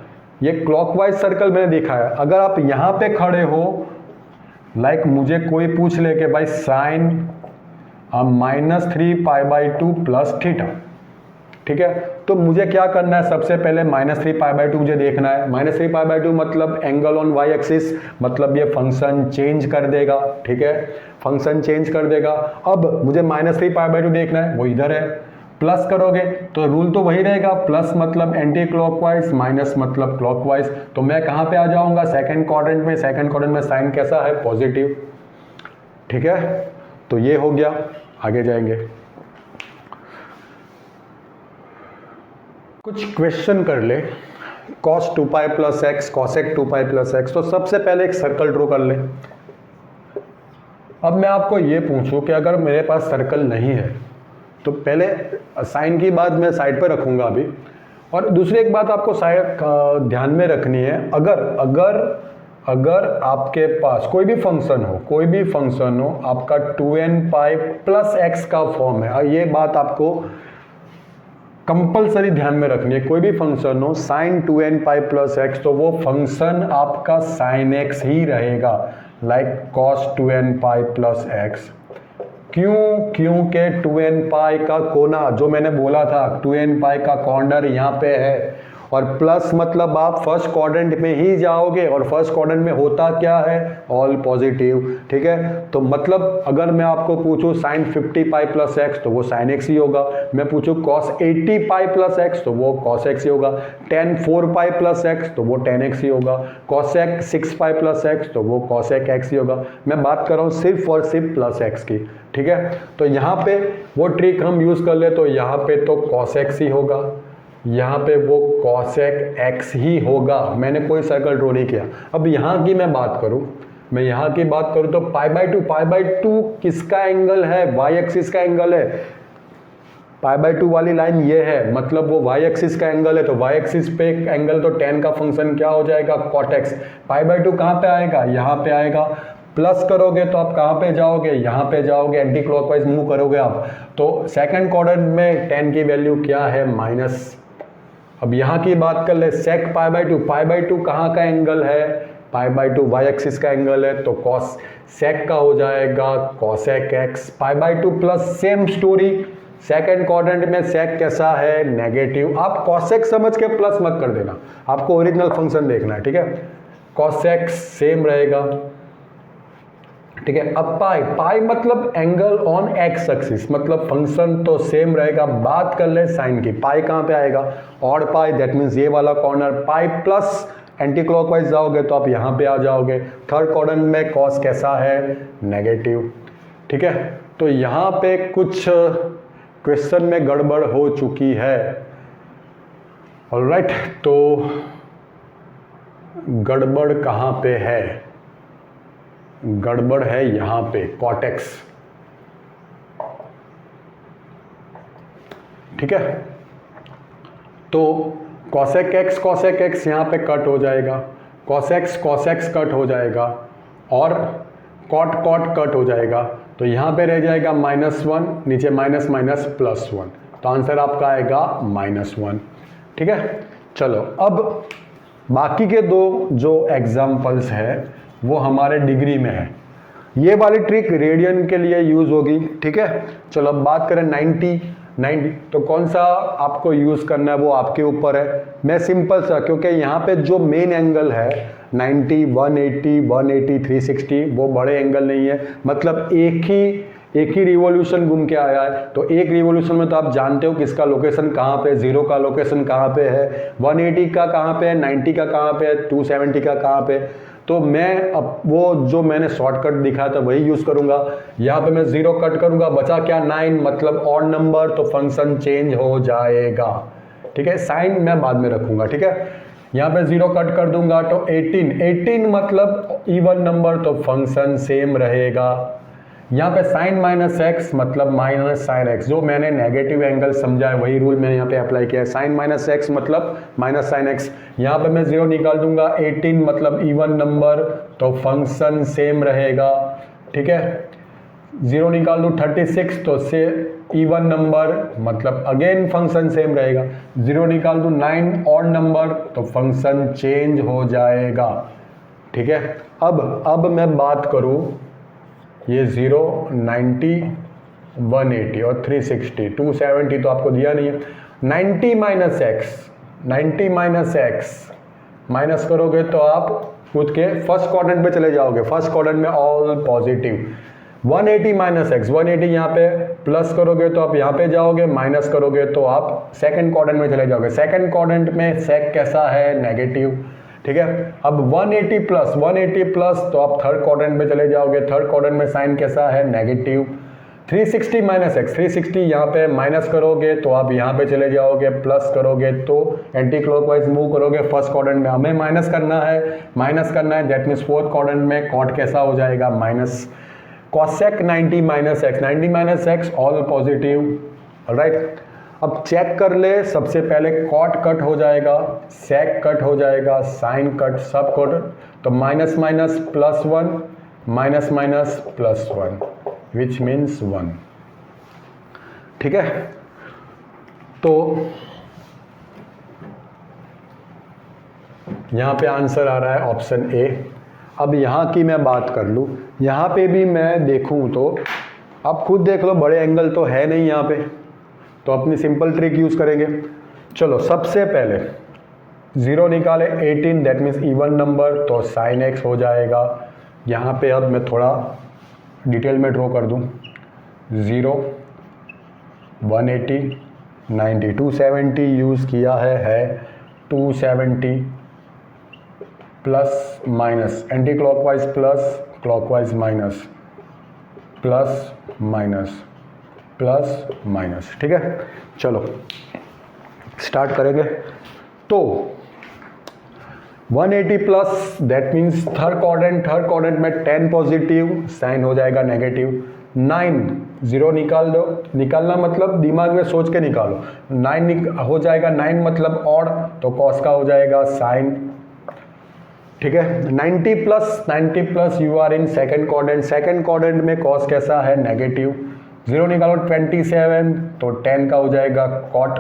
ये क्लॉकवाइज सर्कल मैंने दिखा है। अगर आप यहाँ पे खड़े हो, लाइक मुझे कोई पूछ ले कि भाई साइन -3π/2 प्लस थीटा, ठीक है, तो मुझे क्या करना है? सबसे पहले -3π/2 मुझे देखना है। -3π/2 मतलब एंगल ऑन वाई एक्सिस, मतलब ये फंक्शन चेंज कर देगा, ठीक है, फंक्शन चेंज कर देगा। अब मुझे -3π/2 देखना है, वो इधर है। प्लस करोगे तो रूल तो वही रहेगा, प्लस मतलब एंटी क्लॉकवाइज, माइनस मतलब क्लॉकवाइज। तो मैं कहाँ पे आ जाऊँगा? सेकेंड क्वाड्रेंट में। सेकेंड क्वाड्रेंट में साइन कैसा है? पॉजिटिव, ठीक है। तो ये हो गया, आगे जाएंगे। कुछ क्वेश्चन कर ले, cos 2π + x, cosec 2π + x। तो सबसे पहले एक सर्कल ड्रॉ कर ले। अब मैं आपको ये पूछूं कि अगर मेरे पास सर्कल नहीं है, तो पहले साइन की बात मैं साइड पर रखूंगा अभी, और दूसरी एक बात आपको ध्यान में रखनी है, अगर आपके पास कोई भी फंक्शन हो, आपका 2nπ + x का फॉर्म है, ये बात आपको कंपलसरी ध्यान में रखनी है। कोई भी फंक्शन हो sin 2nπ + x, तो वो फंक्शन आपका sin x ही रहेगा, लाइक cos 2nπ + x। क्योंकि 2nπ का कोना, जो मैंने बोला था, 2nπ का कॉर्नर यहाँ पे है, और प्लस मतलब आप फर्स्ट क्वाड्रेंट में ही जाओगे, और फर्स्ट क्वाड्रेंट में होता क्या है? ऑल पॉजिटिव, ठीक है। तो मतलब अगर मैं आपको पूछूं sin 50π + x, तो वो sin x ही होगा। मैं पूछूं cos 80π + x, तो वो cos x ही होगा। tan 4π + x, तो वो tan x ही होगा। cosec 6π + x, तो वो cosec x ही होगा। मैं बात कर रहा हूँ सिर्फ और सिर्फ प्लस x की, ठीक है। तो यहाँ पे वो ट्रिक हम यूज़ कर ले, तो यहाँ पे तो cos x ही होगा, यहाँ पे वो cosec x ही होगा। मैंने कोई सर्कल ड्रॉ नहीं किया। अब यहाँ की मैं बात करूँ, तो π/2 किसका एंगल है? y एक्सिस का एंगल है। π/2 वाली लाइन ये है, मतलब वो y एक्सिस का एंगल है, तो y एक्सिस पे एंगल, तो tan का फंक्शन क्या हो जाएगा? cot x। π/2 कहाँ पे आएगा? यहाँ पे आएगा। प्लस करोगे तो आप कहाँ पे जाओगे? यहाँ पे जाओगे, एंटी क्लॉकवाइज मूव करोगे आप, तो सेकंड क्वाड्रेंट में tan की वैल्यू क्या है? माइनस। अब यहाँ की बात कर ले, sec π/2 कहाँ का एंगल है? π/2 y एक्सिस का एंगल है, तो cos sec का हो जाएगा cosec x। π/2 plus same story, second quadrant में sec कैसा है? नेगेटिव। आप cosec समझ के प्लस मत कर देना, आपको ओरिजिनल फंक्शन देखना है, ठीक है। cosec सेम रहेगा, ठीक है। अब पाई मतलब एंगल ऑन एक्स एक्सिस, मतलब फंक्शन तो सेम रहेगा। बात कर ले साइन की, पाई कहाँ पे आएगा? ऑड पाई, दैट मीन्स ये वाला corner. Pi plus anti clockwise जाओगे तो आप यहाँ पे आ जाओगे। थर्ड क्वाड्रेंट में कॉस कैसा है? नेगेटिव, ठीक है। तो यहाँ पे कुछ क्वेश्चन में गड़बड़ हो चुकी है, ऑलराइट। तो गड़बड़ कहाँ पे है? गड़बड़ है यहाँ पे, कॉटेक्स, ठीक है। तो cosec x यहाँ पे कट हो जाएगा, cos x कट हो जाएगा, और cot कट हो जाएगा। तो यहाँ पे रह जाएगा -1, नीचे माइनस माइनस +1, तो आंसर आपका आएगा -1, ठीक है। चलो अब बाकी के दो जो एग्जाम्पल्स है वो हमारे डिग्री में है। ये वाली ट्रिक रेडियन के लिए यूज़ होगी, ठीक है। चलो अब बात करें 90 90, तो कौन सा आपको यूज़ करना है वो आपके ऊपर है। मैं सिंपल सा, क्योंकि यहाँ पे जो मेन एंगल है 90, 180, 180, 360 वो बड़े एंगल नहीं है, मतलब एक ही रिवॉल्यूशन घूम के आया है। तो एक रिवॉल्यूशन में तो आप जानते हो कि इसका लोकेशन कहाँ पे, 0 का लोकेशन कहाँ पे है, 180 का कहाँ पे है, 90 का कहाँ पे है, 270 का कहाँ पे। तो मैं अब वो जो मैंने शॉर्टकट दिखाया था वही यूज़ करूँगा। यहाँ पे मैं 0 कट करूँगा, बचा क्या 9, मतलब ऑड नंबर, तो फंक्शन चेंज हो जाएगा। ठीक है, साइन मैं बाद में रखूँगा। ठीक है, यहाँ पे 0 कट कर दूंगा तो 18 मतलब इवन नंबर, तो फंक्शन सेम रहेगा। यहाँ पे साइन माइनस एक्स मतलब माइनस साइन एक्स, जो मैंने नेगेटिव एंगल समझा है वही रूल मैंने यहाँ पे अप्लाई किया है। साइन माइनस एक्स मतलब माइनस साइन एक्स। यहाँ पे मैं 0 निकाल दूंगा, 18 मतलब इवन नंबर, तो फंक्शन सेम रहेगा। ठीक है, 0 निकाल दूँ 36, तो से इवन नंबर, मतलब अगेन फंक्शन सेम रहेगा। 0 निकाल दूँ 9 ऑड नंबर, तो फंक्शन चेंज हो जाएगा। ठीक है, अब मैं बात करूँ ये 0, 90, 180 और 360, 270 तो आपको दिया नहीं है। 90 माइनस एक्स माइनस करोगे तो आप खुद के फर्स्ट क्वाड्रेंट पे चले जाओगे, फर्स्ट क्वाड्रेंट में ऑल पॉजिटिव। 180 माइनस एक्स, 180 यहाँ पे प्लस करोगे तो आप यहाँ पे जाओगे, माइनस करोगे तो आप सेकंड क्वाड्रेंट में चले जाओगे। सेकंड क्वाड्रेंट में सेक कैसा है, नेगेटिव। ठीक है, अब 180 प्लस तो आप थर्ड क्वाड्रेंट में चले जाओगे, थर्ड क्वाड्रेंट में साइन कैसा है, नेगेटिव। 360 माइनस एक्स, 360 यहाँ पे माइनस करोगे तो आप यहाँ पे चले जाओगे, प्लस करोगे तो एंटी क्लॉकवाइज मूव करोगे। फर्स्ट क्वाड्रेंट में हमें माइनस करना है, दैट मीन्स फोर्थ क्वाड्रेंट में कॉट कैसा हो जाएगा, minus. Cosec 90 minus x all positive. Alright, अब चेक कर ले, सबसे पहले कॉट कट हो जाएगा, सेक कट हो जाएगा, साइन कट, सब कट, तो minus minus plus 1, minus minus plus 1 which means 1। ठीक है, तो यहाँ पे आंसर आ रहा है ऑप्शन ए। अब यहाँ की मैं बात कर लूँ, यहाँ पे भी मैं देखूँ तो आप खुद देख लो, बड़े एंगल तो है नहीं यहाँ पे, तो अपनी सिंपल ट्रिक यूज़ करेंगे। चलो, सबसे पहले 0 निकाले, 18 दैट मीन्स इवन नंबर, तो साइन एक्स हो जाएगा। यहाँ पे अब मैं थोड़ा डिटेल में ड्रॉ कर दूँ, 0, 180, 90, 270 यूज़ किया है 270 plus minus, anti clockwise plus, clockwise minus, plus minus, plus minus. ठीक है, चलो स्टार्ट करेंगे। तो 180 plus that means third quadrant में 10 पॉजिटिव, साइन हो जाएगा नेगेटिव। 9, 0 निकाल दो, निकालना मतलब दिमाग में सोच के निकालो, 9 हो जाएगा, 9 मतलब ऑड, तो कॉस का हो जाएगा साइन। ठीक है, 90 plus you are in second quadrant में कॉस कैसा है, नेगेटिव। 0 निकालो 27, तो 10 का हो जाएगा कॉट।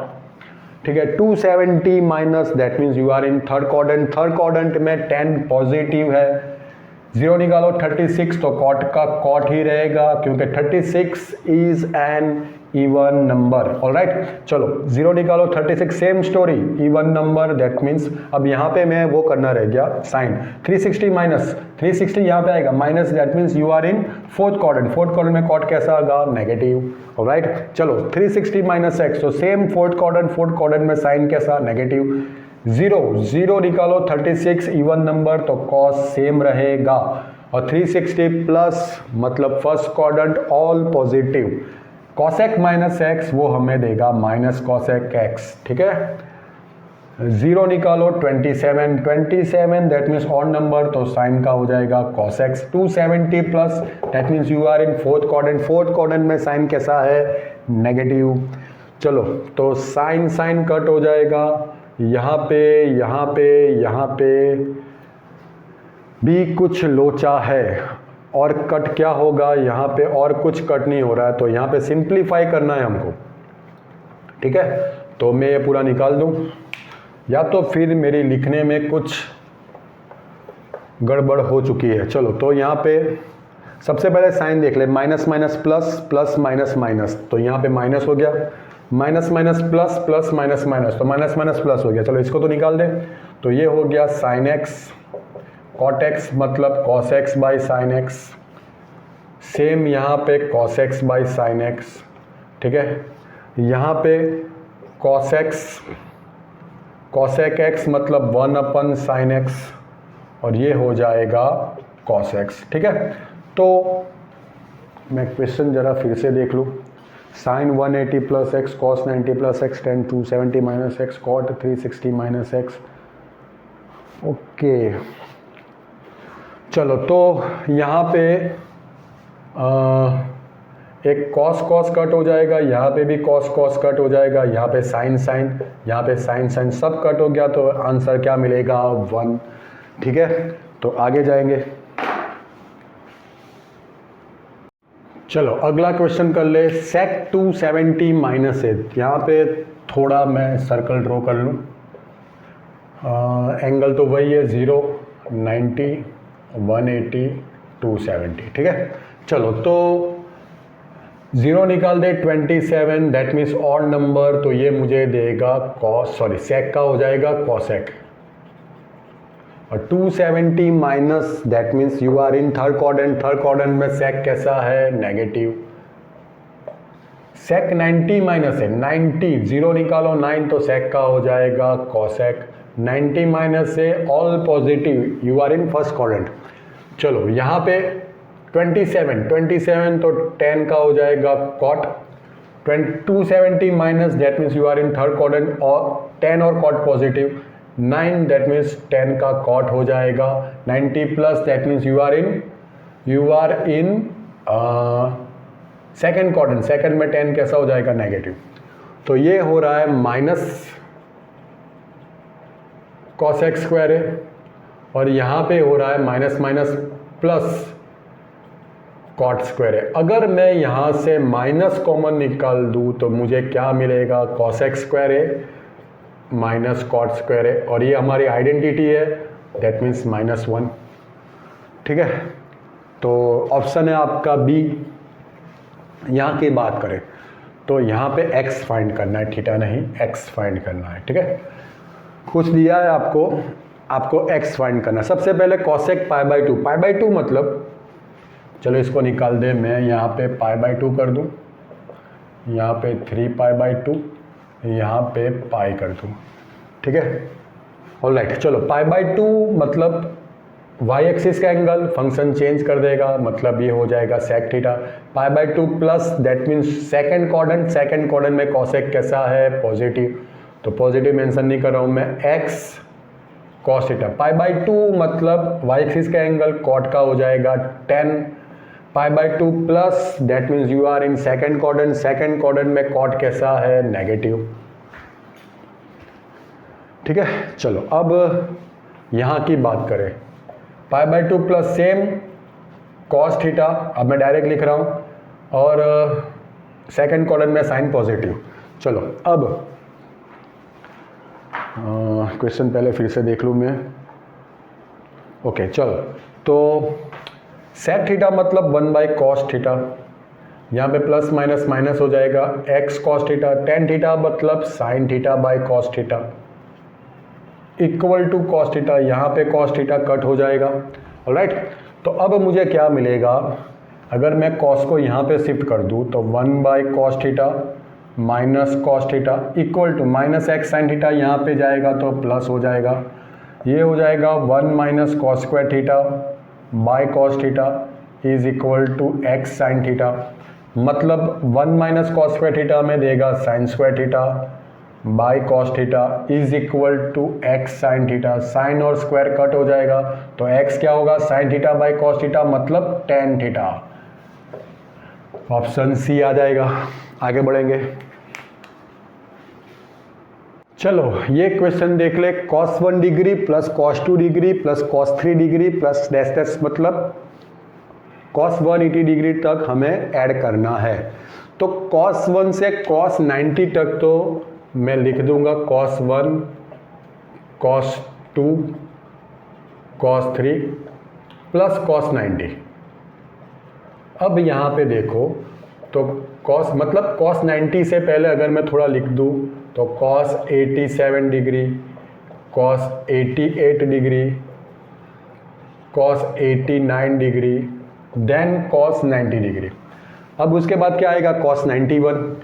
ठीक है, 270 minus that means you are in third quadrant में 10 पॉजिटिव है। 0 निकालो 36, तो कॉट का कॉट ही रहेगा, क्योंकि 36 is an even number. Alright, चलो 0 निकालो 36, same story, even number, that means अब यहाँ पे मैं वो करना रह गया साइन। 360 माइनस 360 यहाँ पे आएगा, minus that means you are in fourth quadrant में कॉट कैसा आएगा, नेगेटिव। ऑलराइट, चलो 360 माइनस एक्स, तो सेम फोर्थ क्वाड्रेंट में साइन कैसा, नेगेटिव। 0 निकालो 36 इवन नंबर, तो कॉस सेम रहेगा। और 360 प्लस मतलब first quadrant all positive, cosec minus x वो हमें देगा माइनस कॉसेक एक्स। ठीक है, 0 निकालो 27 दैट मीन्स ऑड नंबर, तो साइन का हो जाएगा cos x. 270 plus that means you are in fourth quadrant में साइन कैसा है, नेगेटिव। चलो, तो साइन कट हो जाएगा, यहाँ पे भी कुछ लोचा है, और कट क्या होगा, यहाँ पे और कुछ कट नहीं हो रहा है, तो यहाँ पे सिंप्लीफाई करना है हमको। ठीक है, तो मैं ये पूरा निकाल दूँ, या तो फिर मेरी लिखने में कुछ गड़बड़ हो चुकी है। चलो, तो यहाँ पे सबसे पहले साइन देख ले, minus minus plus, plus minus minus, तो यहाँ पे माइनस हो गया, minus minus plus, plus minus minus, तो माइनस माइनस प्लस हो गया। चलो इसको तो निकाल दें। तो ये हो गया साइन एक्स, कॉट एक्स मतलब cos x by sine x, same यहाँ पे cos x by sine x, ठीक है। यहाँ पे कॉस एक्स, कॉसेक एक्स मतलब 1 अपन साइन एक्स, और ये हो जाएगा कॉस एक्स, ठीक है। तो मैं क्वेश्चन ज़रा फिर से देख लूँ। Sine 180 plus x, cos 90 plus x, tan 270 minus x, cot 360 minus x. Okay, चलो तो यहाँ पे एक कॉस कॉस कट हो जाएगा, यहाँ पे भी कॉस कॉस कट हो जाएगा, यहाँ पे साइन साइन, यहाँ पे साइन साइन, सब कट हो गया, तो आंसर क्या मिलेगा 1, ठीक है। तो आगे जाएंगे। चलो अगला क्वेश्चन कर ले। सेक 270 माइनस है, यहाँ पे थोड़ा मैं सर्कल ड्रॉ कर लूँ। एंगल तो वही है 0, 90, 180, 270, ठीक है। चलो तो 0 निकाल दे 27, दैट मीन्स ऑड नंबर, तो ये मुझे देगा सेक का हो जाएगा कॉसेक। और 270 minus, that means you are in third quadrant, third quadrant में सेक कैसा है नेगेटिव। सेक 90 माइनस है, 90, 0 निकालो 9, तो सेक का हो जाएगा कॉसेक। 90 माइनस से all positive, you are in first quadrant. चलो यहाँ पे 27 तो 10 का हो जाएगा cot. 270 minus, that means you are in third quadrant, और 10 और कॉट पॉजिटिव। 9, दैट मीन्स 10 का कॉट हो जाएगा। 90 plus, that means you are in second quadrant, second में 10 कैसा हो जाएगा नेगेटिव। तो ये हो रहा है माइनस कॉस एक्स स्क्वायर है, और यहाँ पे हो रहा है minus minus plus cot square है। अगर मैं यहाँ से माइनस कॉमन निकाल दूँ तो मुझे क्या मिलेगा, कॉस एक्स स्क्वायर है माइनस कॉट स्क्वायर है, और ये हमारी आइडेंटिटी है, दैट मीन्स -1, ठीक है। तो ऑप्शन है आपका बी। यहाँ की बात करें तो यहाँ पे x फाइंड करना है, थीटा नहीं, x फाइंड करना है, ठीक है। कुछ दिया है आपको x फाइंड करना है। सबसे पहले कॉसेक π/2 मतलब, चलो इसको निकाल दे, मैं यहाँ पे π/2 कर दूँ, यहाँ पे 3π/2, यहाँ पे पाई कर दूँ, ठीक है। ऑलराइट, चलो π/2 मतलब y एक्सिस का एंगल, फंक्शन चेंज कर देगा, मतलब ये हो जाएगा sec theta. π/2 plus, that means second quadrant में कॉसेक कैसा है पॉजिटिव, तो पॉजिटिव मेंशन नहीं कर रहा हूँ मैं, x cos थीटा। π/2 मतलब y एक्सिस का एंगल, कॉट का हो जाएगा 10, π/2 plus, that means you are in second quadrant में कॉट कैसा है नेगेटिव, ठीक है। चलो अब यहाँ की बात करें, π/2 प्लस सेम कॉस थीटा, अब मैं डायरेक्ट लिख रहा हूँ, और सेकेंड क्वाड्रेंट में साइन पॉजिटिव। चलो अब क्वेश्चन पहले फिर से देख लूँ मैं। ओके, चलो तो सेक थीटा मतलब 1/cos थीटा, यहाँ पे प्लस माइनस माइनस हो जाएगा, x cos theta. Tan theta मतलब sine theta by cos theta equal to cos theta, यहाँ पे कॉस थीटा कट हो जाएगा। ऑलराइट, तो अब मुझे क्या मिलेगा, अगर मैं कॉस को यहाँ पे शिफ्ट कर दूँ तो 1/cos theta minus cos theta equal to minus x sine theta, यहाँ पे जाएगा तो प्लस हो जाएगा, ये हो जाएगा 1 minus cos square theta by cos theta is equal to x sine theta. मतलब 1 माइनस कॉस स्क्वायर थीटा में देगा sine square theta by cos theta is equal to x sine theta. Sine और square cut हो जाएगा, तो x क्या होगा, sine theta by cos theta मतलब टेन थीटा। ऑप्शन सी आ जाएगा। आगे बढ़ेंगे, चलो ये क्वेश्चन देख ले। cos 1 degree plus cos 2 degree plus cos 3 degree plus dash dash, मतलब cos 180 डिग्री तक हमें ऐड करना है। तो cos 1 से cos 90 तक तो मैं लिख दूंगा cos 1, cos 2, cos 3 plus cos 90। अब यहाँ पे देखो तो कॉस मतलब कॉस 90 से पहले अगर मैं थोड़ा लिख दूँ तो cos 87 degree, cos 88 degree, cos 89 degree, then cos 90 degree. अब उसके बाद क्या आएगा, कॉस 91।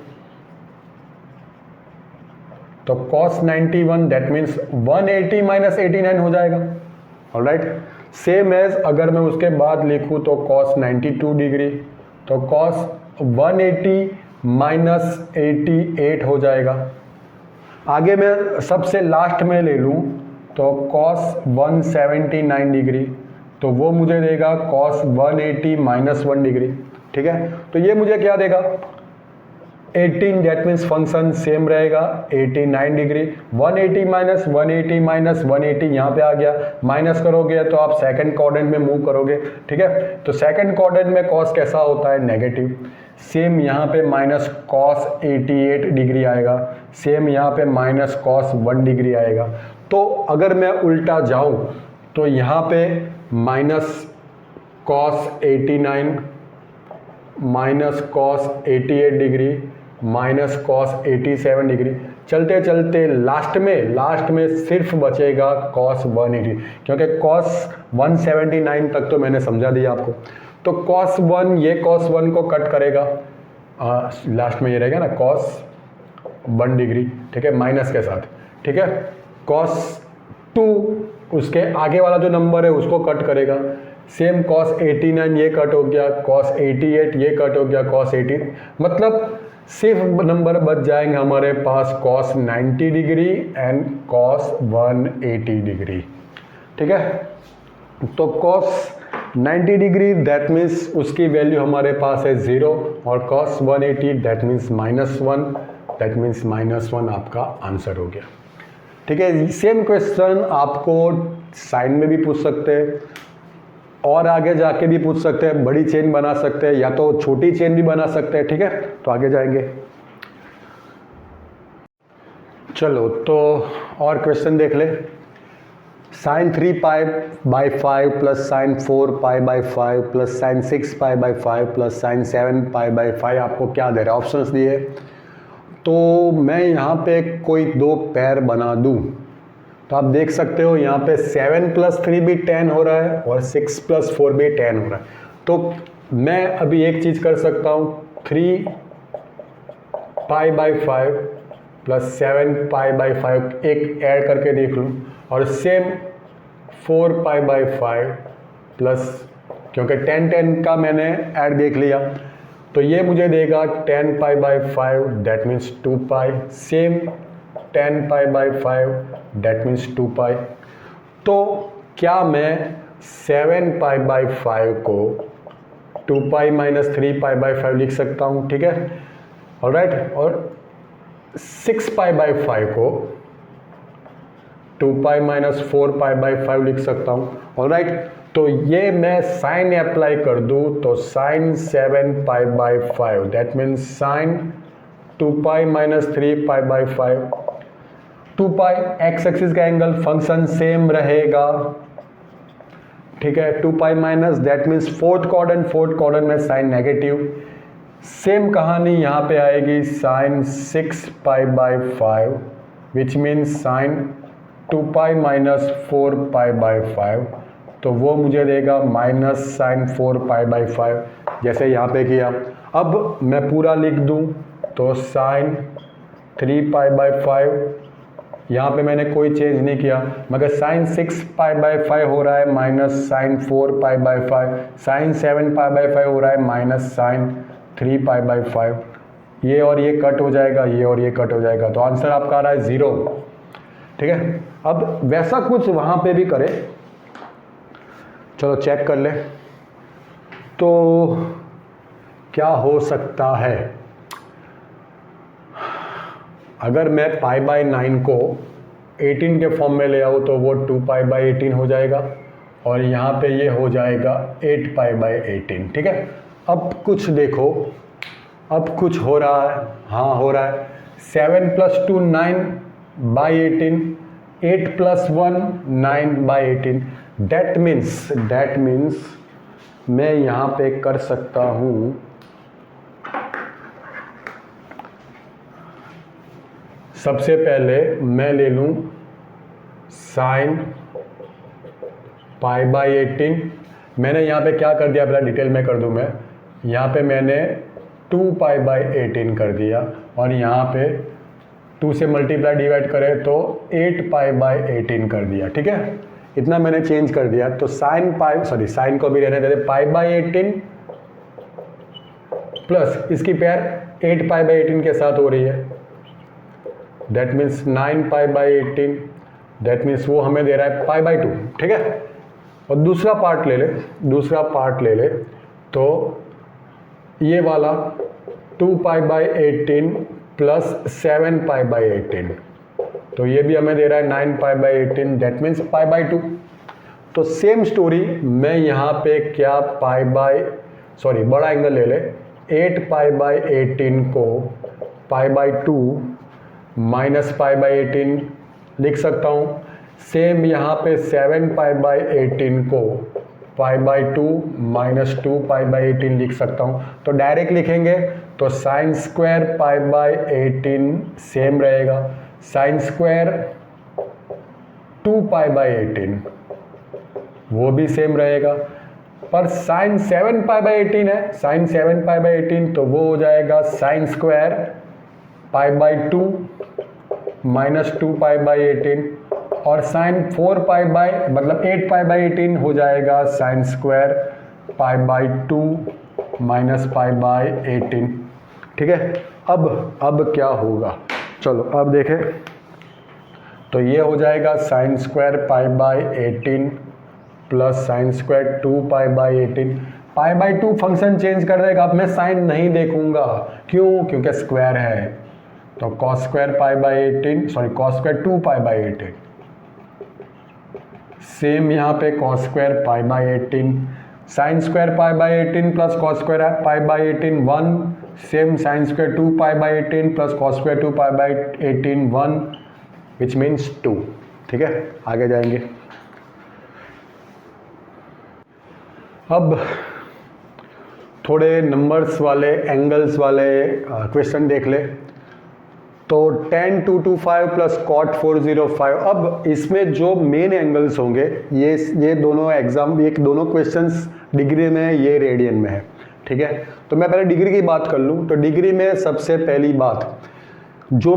तो कॉस 91 दैट मीन्स 180 माइनस 89 हो जाएगा। ऑलराइट, सेम एज अगर मैं उसके बाद लिखूँ तो कॉस 92 डिग्री, तो कॉस 180 माइनस 88 हो जाएगा। आगे मैं सबसे लास्ट में ले लूँ तो कॉस 179 डिग्री, तो वो मुझे देगा कॉस 180 माइनस 1 डिग्री। ठीक है, तो ये मुझे क्या देगा, 18, दैट मीन्स फंक्शन सेम रहेगा 89 डिग्री। 180 माइनस 180 माइनस 180 यहाँ पे आ गया, माइनस करोगे तो आप सेकंड क्वाड्रेंट में मूव करोगे। ठीक है, तो सेकंड क्वाड्रेंट में कॉस कैसा होता है, नेगेटिव। सेम यहाँ पे माइनस कॉस 88 डिग्री आएगा, सेम यहाँ पे माइनस कॉस 1 डिग्री आएगा। तो अगर मैं उल्टा जाऊँ तो यहाँ पे minus cos 89 minus cos 88 degree minus cos 87 degree, चलते चलते लास्ट में सिर्फ बचेगा कॉस 180, क्योंकि कॉस 179 तक तो मैंने समझा दिया आपको। तो कॉस 1 ये कॉस 1 को कट करेगा, लास्ट में ये रहेगा ना कॉस 1 डिग्री। ठीक है, माइनस के साथ। ठीक है, कॉस 2 उसके आगे वाला जो नंबर है उसको कट करेगा। सेम कॉस 89 ये कट हो गया, कॉस 88 ये कट हो गया, कॉस 80, मतलब सिर्फ नंबर बच जाएंगे हमारे पास cos 90 degree and cos 180 degree. ठीक है, तो कॉस 90 डिग्री दैट मीन्स उसकी वैल्यू हमारे पास है 0, और cos 180 that means -1, that means -1 आपका आंसर हो गया। ठीक है, सेम क्वेश्चन आपको साइन में भी पूछ सकते हैं और आगे जाके भी पूछ सकते हैं, बड़ी चेन बना सकते हैं या तो छोटी चेन भी बना सकते हैं। ठीक है, तो आगे जाएंगे। चलो तो और क्वेश्चन देख ले। Sine 3π/5 plus sine 4π/5 plus sine 6π/5 plus sine 7π/5 आपको क्या दे रहा है, ऑप्शंस दिए। तो मैं यहाँ पे कोई दो पैर बना दूँ तो आप देख सकते हो यहाँ पे 7 + 3 भी 10 हो रहा है और 6 + 4 भी 10 हो रहा है। तो मैं अभी एक चीज़ कर सकता हूँ, 3π/5 प्लस 7π/5 एक ऐड करके देख लूँ, और सेम 4π/5 प्लस, क्योंकि 10 का मैंने ऐड देख लिया, तो ये मुझे देगा 10π/5 that means 2π, same 10π/5 that means 2π। तो क्या मैं 7π/5 को 2π माइनस 3π/5 लिख सकता हूँ। ठीक है, ऑलराइट, और 6π/5 को 2π माइनस 4π/5 लिख सकता हूँ। ऑलराइट, तो ये मैं साइन अप्लाई कर दूँ तो sine 7π/5 that means sine 2π minus 3π/5, 2π X axis का एंगल फंक्शन सेम रहेगा। ठीक है, 2π minus that means fourth quadrant में साइन नेगेटिव। सेम कहानी यहाँ पे आएगी, sine 6π/5 which means sine 2π minus 4π/5, तो वो मुझे देगा माइनस साइन 4π/5 जैसे यहाँ पे किया। अब मैं पूरा लिख दूँ तो साइन 3π/5, यहाँ पे मैंने कोई चेंज नहीं किया, मगर साइन 6π/5 हो रहा है माइनस साइन 4π/5, साइन 7π/5 हो रहा है माइनस साइन 3π/5। ये और ये कट हो जाएगा, ये और ये कट हो जाएगा, तो आंसर आपका आ रहा है 0। ठीक है, अब वैसा कुछ वहाँ पे भी करें, चलो चेक कर ले तो क्या हो सकता है। अगर मैं π/9 को 18 के फॉर्म में ले आऊँ तो वो 2π/18 हो जाएगा, और यहाँ पे ये हो जाएगा 8π/18। ठीक है, अब कुछ देखो, अब कुछ हो रहा है, हाँ हो रहा है। 7 + 2 9/18, 8 + 1 9/18, दैट मीन्स मैं यहाँ पे कर सकता हूँ सबसे पहले मैं ले लूँ साइन पाई बाई 18। मैंने यहाँ पे क्या कर दिया, पहले डिटेल में कर दूँ मैं। यहाँ पे मैंने 2 पाई बाई 18 कर दिया और यहाँ पे 2 से मल्टीप्लाई डिवाइड करें तो 8 पाई बाई 18 कर दिया। ठीक है, इतना मैंने चेंज कर दिया। तो साइन को भी रहने देते, पाई बाई 18 प्लस इसकी पेयर 8 पाई बाई 18 के साथ हो रही है, that means 9 pi by 18, that means वो हमें दे रहा है पाई बाई 2। ठीक है, और दूसरा पार्ट ले ले तो ये वाला 2 pi by 18 plus 7 pi by 18, तो ये भी हमें दे रहा है 9 pi by 18, that means pi by 2। तो सेम स्टोरी मैं यहाँ पे क्या बड़ा एंगल ले ले, 8 पाई बाई 18 को pi by 2 minus pi by 18 लिख सकता हूँ। सेम यहाँ पे 7 पाई बाई 18 को pi by 2 minus 2 pi by 18 लिख सकता हूँ। तो डायरेक्ट लिखेंगे तो sine square pi by 18 same रहेगा, साइन स्क्वायर 2 पाई बाई 18 वो भी सेम रहेगा, पर साइन 7 पाई बाई 18 है, साइन 7 पाई बाई 18 तो वो हो जाएगा sine square pi by 2 minus 2 pi by 18, और साइन 4 पाई बाई मतलब 8 पाई बाई 18 हो जाएगा sine square pi by 2 minus pi by 18। ठीक है, अब क्या होगा, चलो अब देखें। तो ये हो जाएगा sine square pi by 18 plus sine square 2 pi by 18। Pi by 2 function change कर देगा, अब मैं साइन नहीं देखूंगा, क्यों, क्योंकि स्क्वायर है। तो cos square pi by 18 cos square 2 pi by 18, same यहाँ पे cos square pi by 18, sine square pi by 18 plus cos square pi by 18 1, same sine square 2 pi by 18 plus cos square 2 pi by 18 1, which means 2। ठीक है, आगे जाएंगे। अब थोड़े numbers वाले angles वाले क्वेश्चन देख ले। तो tan 225 प्लस cot 405, अब इसमें जो मेन एंगल्स होंगे ये दोनों क्वेश्चंस डिग्री में है, ये रेडियन में है। ठीक है, तो मैं पहले डिग्री की बात कर लूँ। तो डिग्री में सबसे पहली बात, जो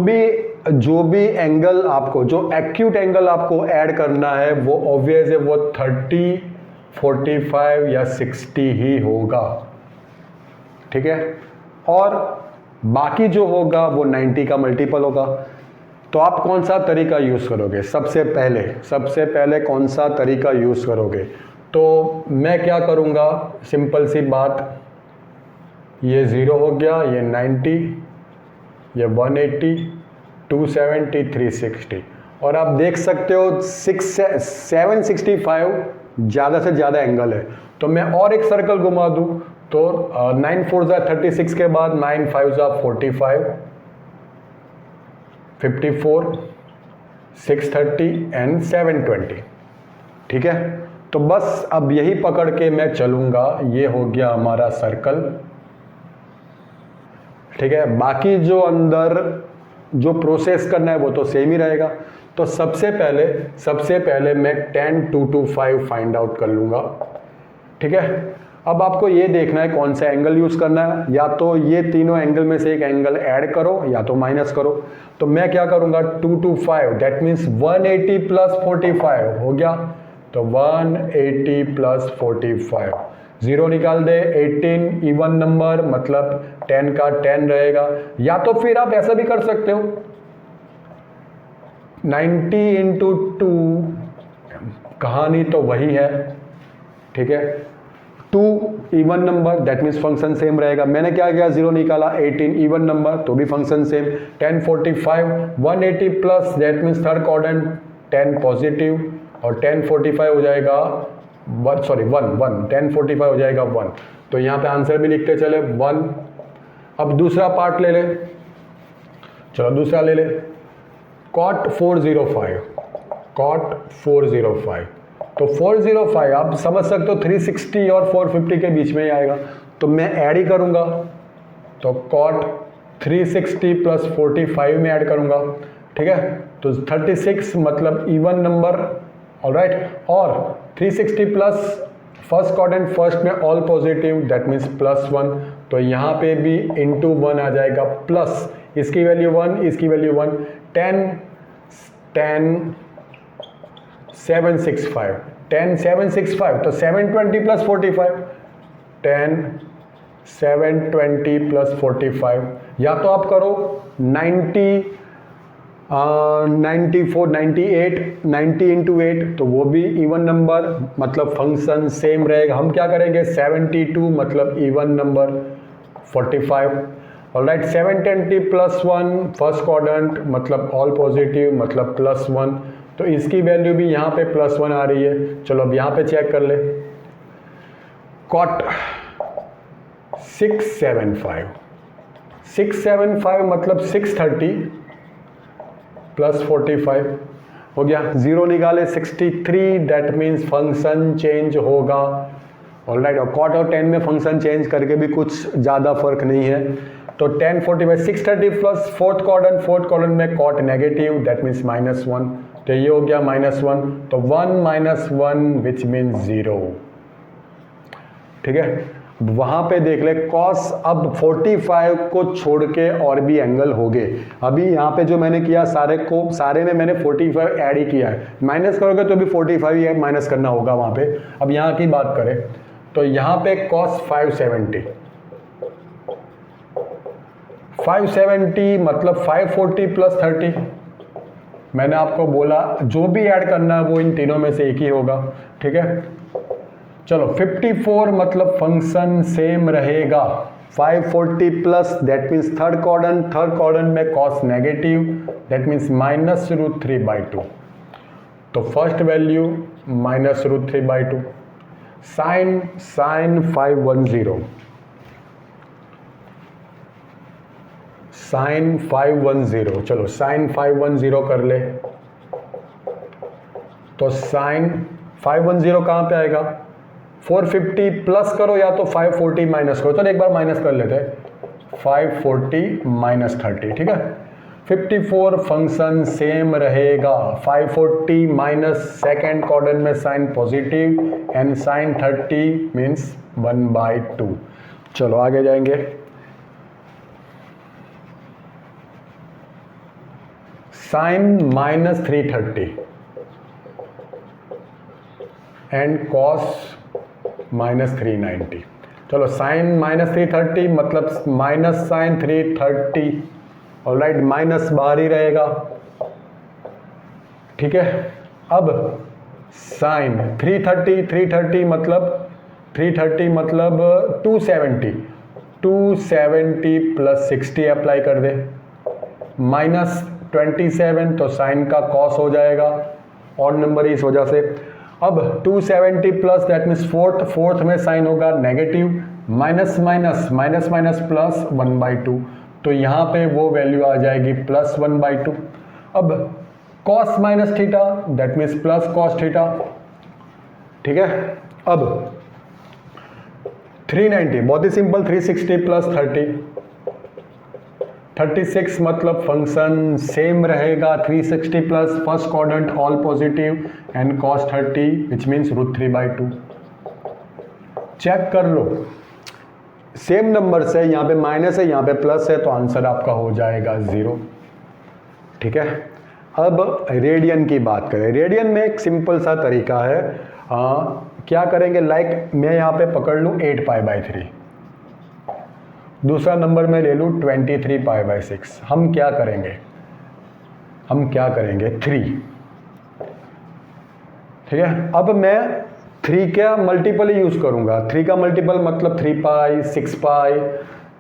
भी एंगल आपको, जो एक्यूट एंगल आपको ऐड करना है वो ऑब्वियस है, वो 30, 45 या 60 ही होगा। ठीक है, और बाकी जो होगा वो 90 का मल्टीपल होगा। तो आप कौन सा तरीका यूज़ करोगे, सबसे पहले कौन सा तरीका यूज़ करोगे? तो मैं क्या करूँगा, सिंपल सी बात, ये 0 हो गया, ये 90, ये 180, 270, 360, और आप देख सकते हो 765 ज़्यादा से ज़्यादा एंगल है। तो मैं और एक सर्कल घुमा दूँ तो 9 4 36 के बाद 9 5 45, 54, 630 एंड 720। ठीक है, तो बस अब यही पकड़ के मैं चलूँगा, ये हो गया हमारा सर्कल। ठीक है, बाकी जो अंदर जो प्रोसेस करना है वो तो सेम ही रहेगा। तो सबसे पहले मैं tan 225 फाइंड आउट कर लूँगा। ठीक है, अब आपको ये देखना है कौन सा एंगल यूज़ करना है, या तो ये तीनों एंगल में से एक एंगल ऐड करो या तो माइनस करो। तो मैं क्या करूँगा, 225 दैट मीन्स 180 प्लस 45 हो गया, तो 180 प्लस 45, 0 निकाल दे, 18 इवन नंबर मतलब 10 का 10 रहेगा। या तो फिर आप ऐसा भी कर सकते हो, 90 इंटू 2, कहानी तो वही है। ठीक है, 2 even number that means function same रहेगा। मैंने क्या किया, 0 निकाला, 18 इवन नंबर तो भी function same, 10 45, 180 plus that means third quadrant 10 positive, और 10 45 हो जाएगा 1 10 45 हो जाएगा 1। तो यहाँ पे आंसर भी लिखते चले 1। अब दूसरा पार्ट ले ले, चलो दूसरा ले ले, cot 405, तो 405 आप समझ सकते हो 360 और 450 के बीच में ही आएगा, तो मैं ऐड ही करूँगा। तो cot 360 प्लस 45 में ऐड करूँगा, ठीक है। तो 36 मतलब इवन नंबर, ऑलराइट। और 360 प्लस फर्स्ट क्वाड्रेंट फर्स्ट में ऑल पॉजिटिव, दैट मीन्स +1, तो यहाँ पे भी इंटू 1 आ जाएगा, प्लस इसकी वैल्यू 1, इसकी वैल्यू 1, 10 765, 10 765 तो 720 प्लस 45, 10 720 प्लस 45, या तो आप करो 90 94 98 90 इंटू 8, तो वो भी इवन नंबर, मतलब फंक्शन सेम रहेगा। हम क्या करेंगे, 72 मतलब even number 45, alright. 720 plus 1 first quadrant मतलब ऑल पॉजिटिव मतलब +1, तो इसकी वैल्यू भी यहाँ पे +1 आ रही है। चलो अब यहाँ पे चेक कर ले, कॉट 675 मतलब 630 प्लस 45 हो गया, 0 निकाले 63, दैट मीन्स फंक्शन चेंज होगा, ऑलराइट। और कॉट और 10 में फंक्शन चेंज करके भी कुछ ज़्यादा फर्क नहीं है। तो 10 45 630 प्लस फोर्थ क्वाड्रेंट में कॉट नेगेटिव, दैट मीन्स -1, तो ये हो गया -1, तो 1 - 1 विच मीन्स 0, ठीक है। वहाँ पे देख ले कॉस, अब 45 को छोड़ के और भी एंगल हो गए। अभी यहाँ पे जो मैंने किया सारे में मैंने 45 ऐड ही किया है, माइनस करोगे तो भी 45 ही माइनस करना होगा वहाँ पे। अब यहाँ की बात करें तो यहाँ पे कॉस 570 मतलब 540 प्लस 30, मैंने आपको बोला जो भी ऐड करना है वो इन तीनों में से एक ही होगा, ठीक है। चलो 54 मतलब फंक्शन सेम रहेगा, 540 plus that means third quadrant में कॉस नेगेटिव, दैट मीन्स -√3/2, तो फर्स्ट वैल्यू -√3/2। साइन 510, साइन 510, चलो साइन 510 कर ले, तो साइन 510 कहाँ पे आएगा, 450 प्लस करो या तो 540 माइनस करो, चलो एक बार माइनस कर लेते हैं, 540 माइनस 30, ठीक है। 54 फंक्शन सेम रहेगा, 540 माइनस सेकेंड क्वाड्रेंट में sine positive and sine 30 means 1/2। चलो आगे जाएंगे, साइन -330 एंड कॉस -390, चलो साइन -330 मतलब माइनस साइन 330, ऑलराइट, माइनस बाहर ही रहेगा, ठीक है। अब साइन 330 मतलब 270 प्लस 60 अप्लाई कर दे, -27 तो साइन का कॉस हो जाएगा, और नंबर इस वजह से। अब 270 प्लस दैट मीन्स फोर्थ में साइन होगा नेगेटिव, माइनस प्लस 1/2, तो यहाँ पे वो वैल्यू आ जाएगी +1/2। अब cos minus theta that means plus cos theta, ठीक है। अब 390 बहुत ही सिंपल, 360 प्लस 36 मतलब फंक्शन सेम रहेगा, 360 plus first quadrant all positive and cos 30 which means √3/2। Check कर लो, सेम नंबर से यहाँ पे माइनस है यहाँ पे प्लस है, तो आंसर आपका हो जाएगा 0, ठीक है। अब रेडियन की बात करें, रेडियन में एक सिंपल सा तरीका है, क्या करेंगे, लाइक मैं यहाँ पे पकड़ लूँ 8π/3, दूसरा नंबर मैं ले लूँ 23π/6, हम क्या करेंगे 3, ठीक है। अब मैं 3 का मल्टीपल ही यूज़ करूँगा, 3 का मल्टीपल मतलब 3π 6π,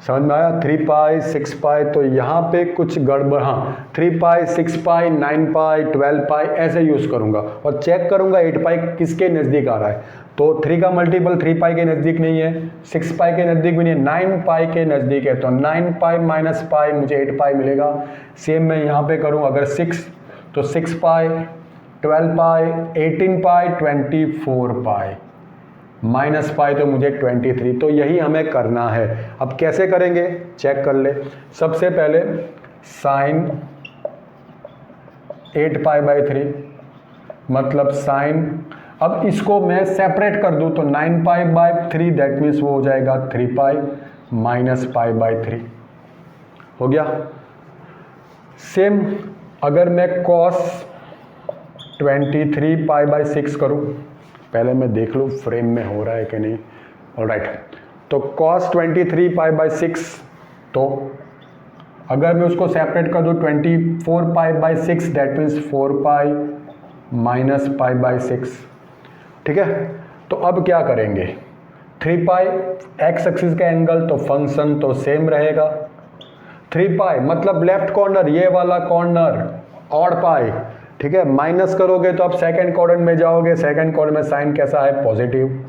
समझ में आया, 3π 6π, तो यहाँ पे कुछ गड़बड़, हाँ 3π 6π 9π 12π ऐसे यूज़ करूँगा, और चेक करूँगा 8π किसके नज़दीक आ रहा है, तो 3 का मल्टीपल 3π के नज़दीक नहीं है, 6π के नज़दीक भी नहीं है, 9π के नज़दीक है, तो 9π माइनस पाई मुझे 8π मिलेगा। सेम मैं यहाँ पे करूँ अगर 6 तो 6π 12π 18π 24π माइनस पाई तो मुझे 23, तो यही हमें करना है। अब कैसे करेंगे चेक कर ले, सबसे पहले साइन 8π/3 मतलब साइन, अब इसको मैं सेपरेट कर दूं तो 9π/3 दैट मीन्स वो हो जाएगा 3π माइनस π/3 हो गया। सेम अगर मैं cos 23π/6 करूं, पहले मैं देख लूं फ्रेम में हो रहा है कि नहीं। ऑलराइट, तो cos 23π/6, तो अगर मैं उसको सेपरेट कर दूं 24π/6 दैट मीन्स 4π माइनस π/6, ठीक है। तो अब क्या करेंगे, 3π एक्स एक्सिस का एंगल, तो फंक्शन तो सेम रहेगा। 3π मतलब लेफ्ट कॉर्नर, ये वाला कॉर्नर ऑड पाई, ठीक है। माइनस करोगे तो आप सेकंड क्वाड्रेंट में जाओगे, सेकंड क्वाड्रेंट में साइन कैसा है, पॉजिटिव।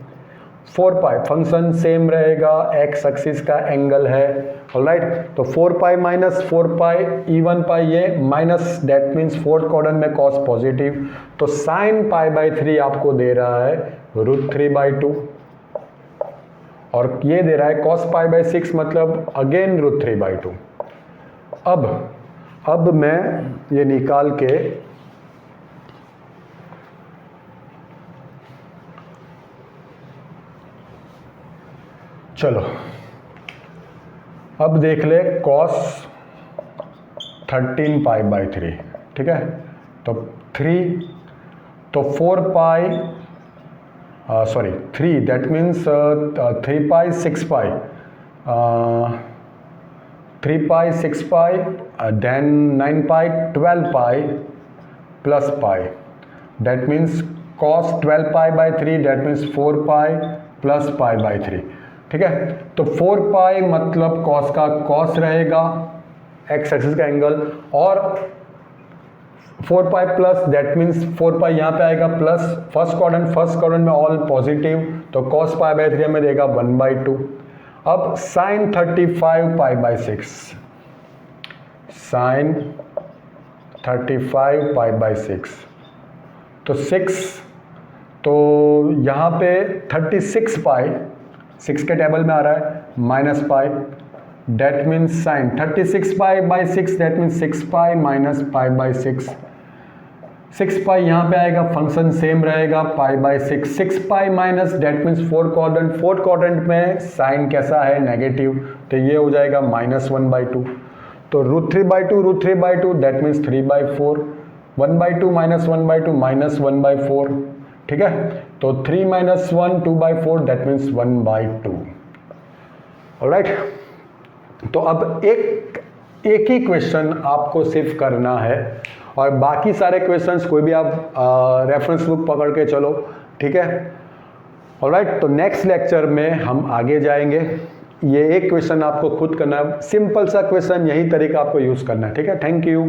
4π फंक्शन सेम रहेगा, एक्स एक्सिस का एंगल है, ऑलराइट। तो 4π माइनस 4π इवन पाई, ये minus that means fourth quadrant में कॉस पॉजिटिव, तो साइन π/3 आपको दे रहा है √3/2 और ये दे रहा है cos π/6 मतलब अगेन √3/2। अब मैं ये निकाल के चलो अब देख ले cos 13π/3, ठीक है। तो 3 that means 3π 6π 3π 6π then 9π 12π plus pi, that means cos 12π/3 that means 4π plus π/3, ठीक है। तो 4π मतलब cos का cos रहेगा, एक्स एक्सिस का एंगल, और 4π प्लस दैट मीन्स 4π यहाँ पे आएगा प्लस, फर्स्ट क्वाड्रेंट में ऑल पॉजिटिव, तो cos π/3 हमें देगा 1/2। अब साइन 35π/6, साइन 35π/6, तो 6, तो यहाँ पे 36π 6 के टेबल में आ रहा है minus pi, that means sine 36π/6 that means 6π minus π/6, 6π यहाँ पे आएगा, फंक्शन सेम रहेगा π/6, 6π minus that means fourth quadrant में साइन कैसा है, नेगेटिव, तो ये हो जाएगा -1/2, तो √3/2 दैट मीन्स 3/4, 1/2 माइनस 1/2 माइनस 1/4, ठीक है। तो 3 - 1 2/4 दैट मीन्स 1/2, ऑलराइट। तो अब एक ही क्वेश्चन आपको सिर्फ करना है और बाकी सारे क्वेश्चंस कोई भी आप रेफरेंस बुक पकड़ के चलो, ठीक है, ऑलराइट। तो नेक्स्ट लेक्चर में हम आगे जाएंगे, ये एक क्वेश्चन आपको खुद करना है, सिंपल सा क्वेश्चन, यही तरीका आपको यूज करना है, ठीक है। Thank you.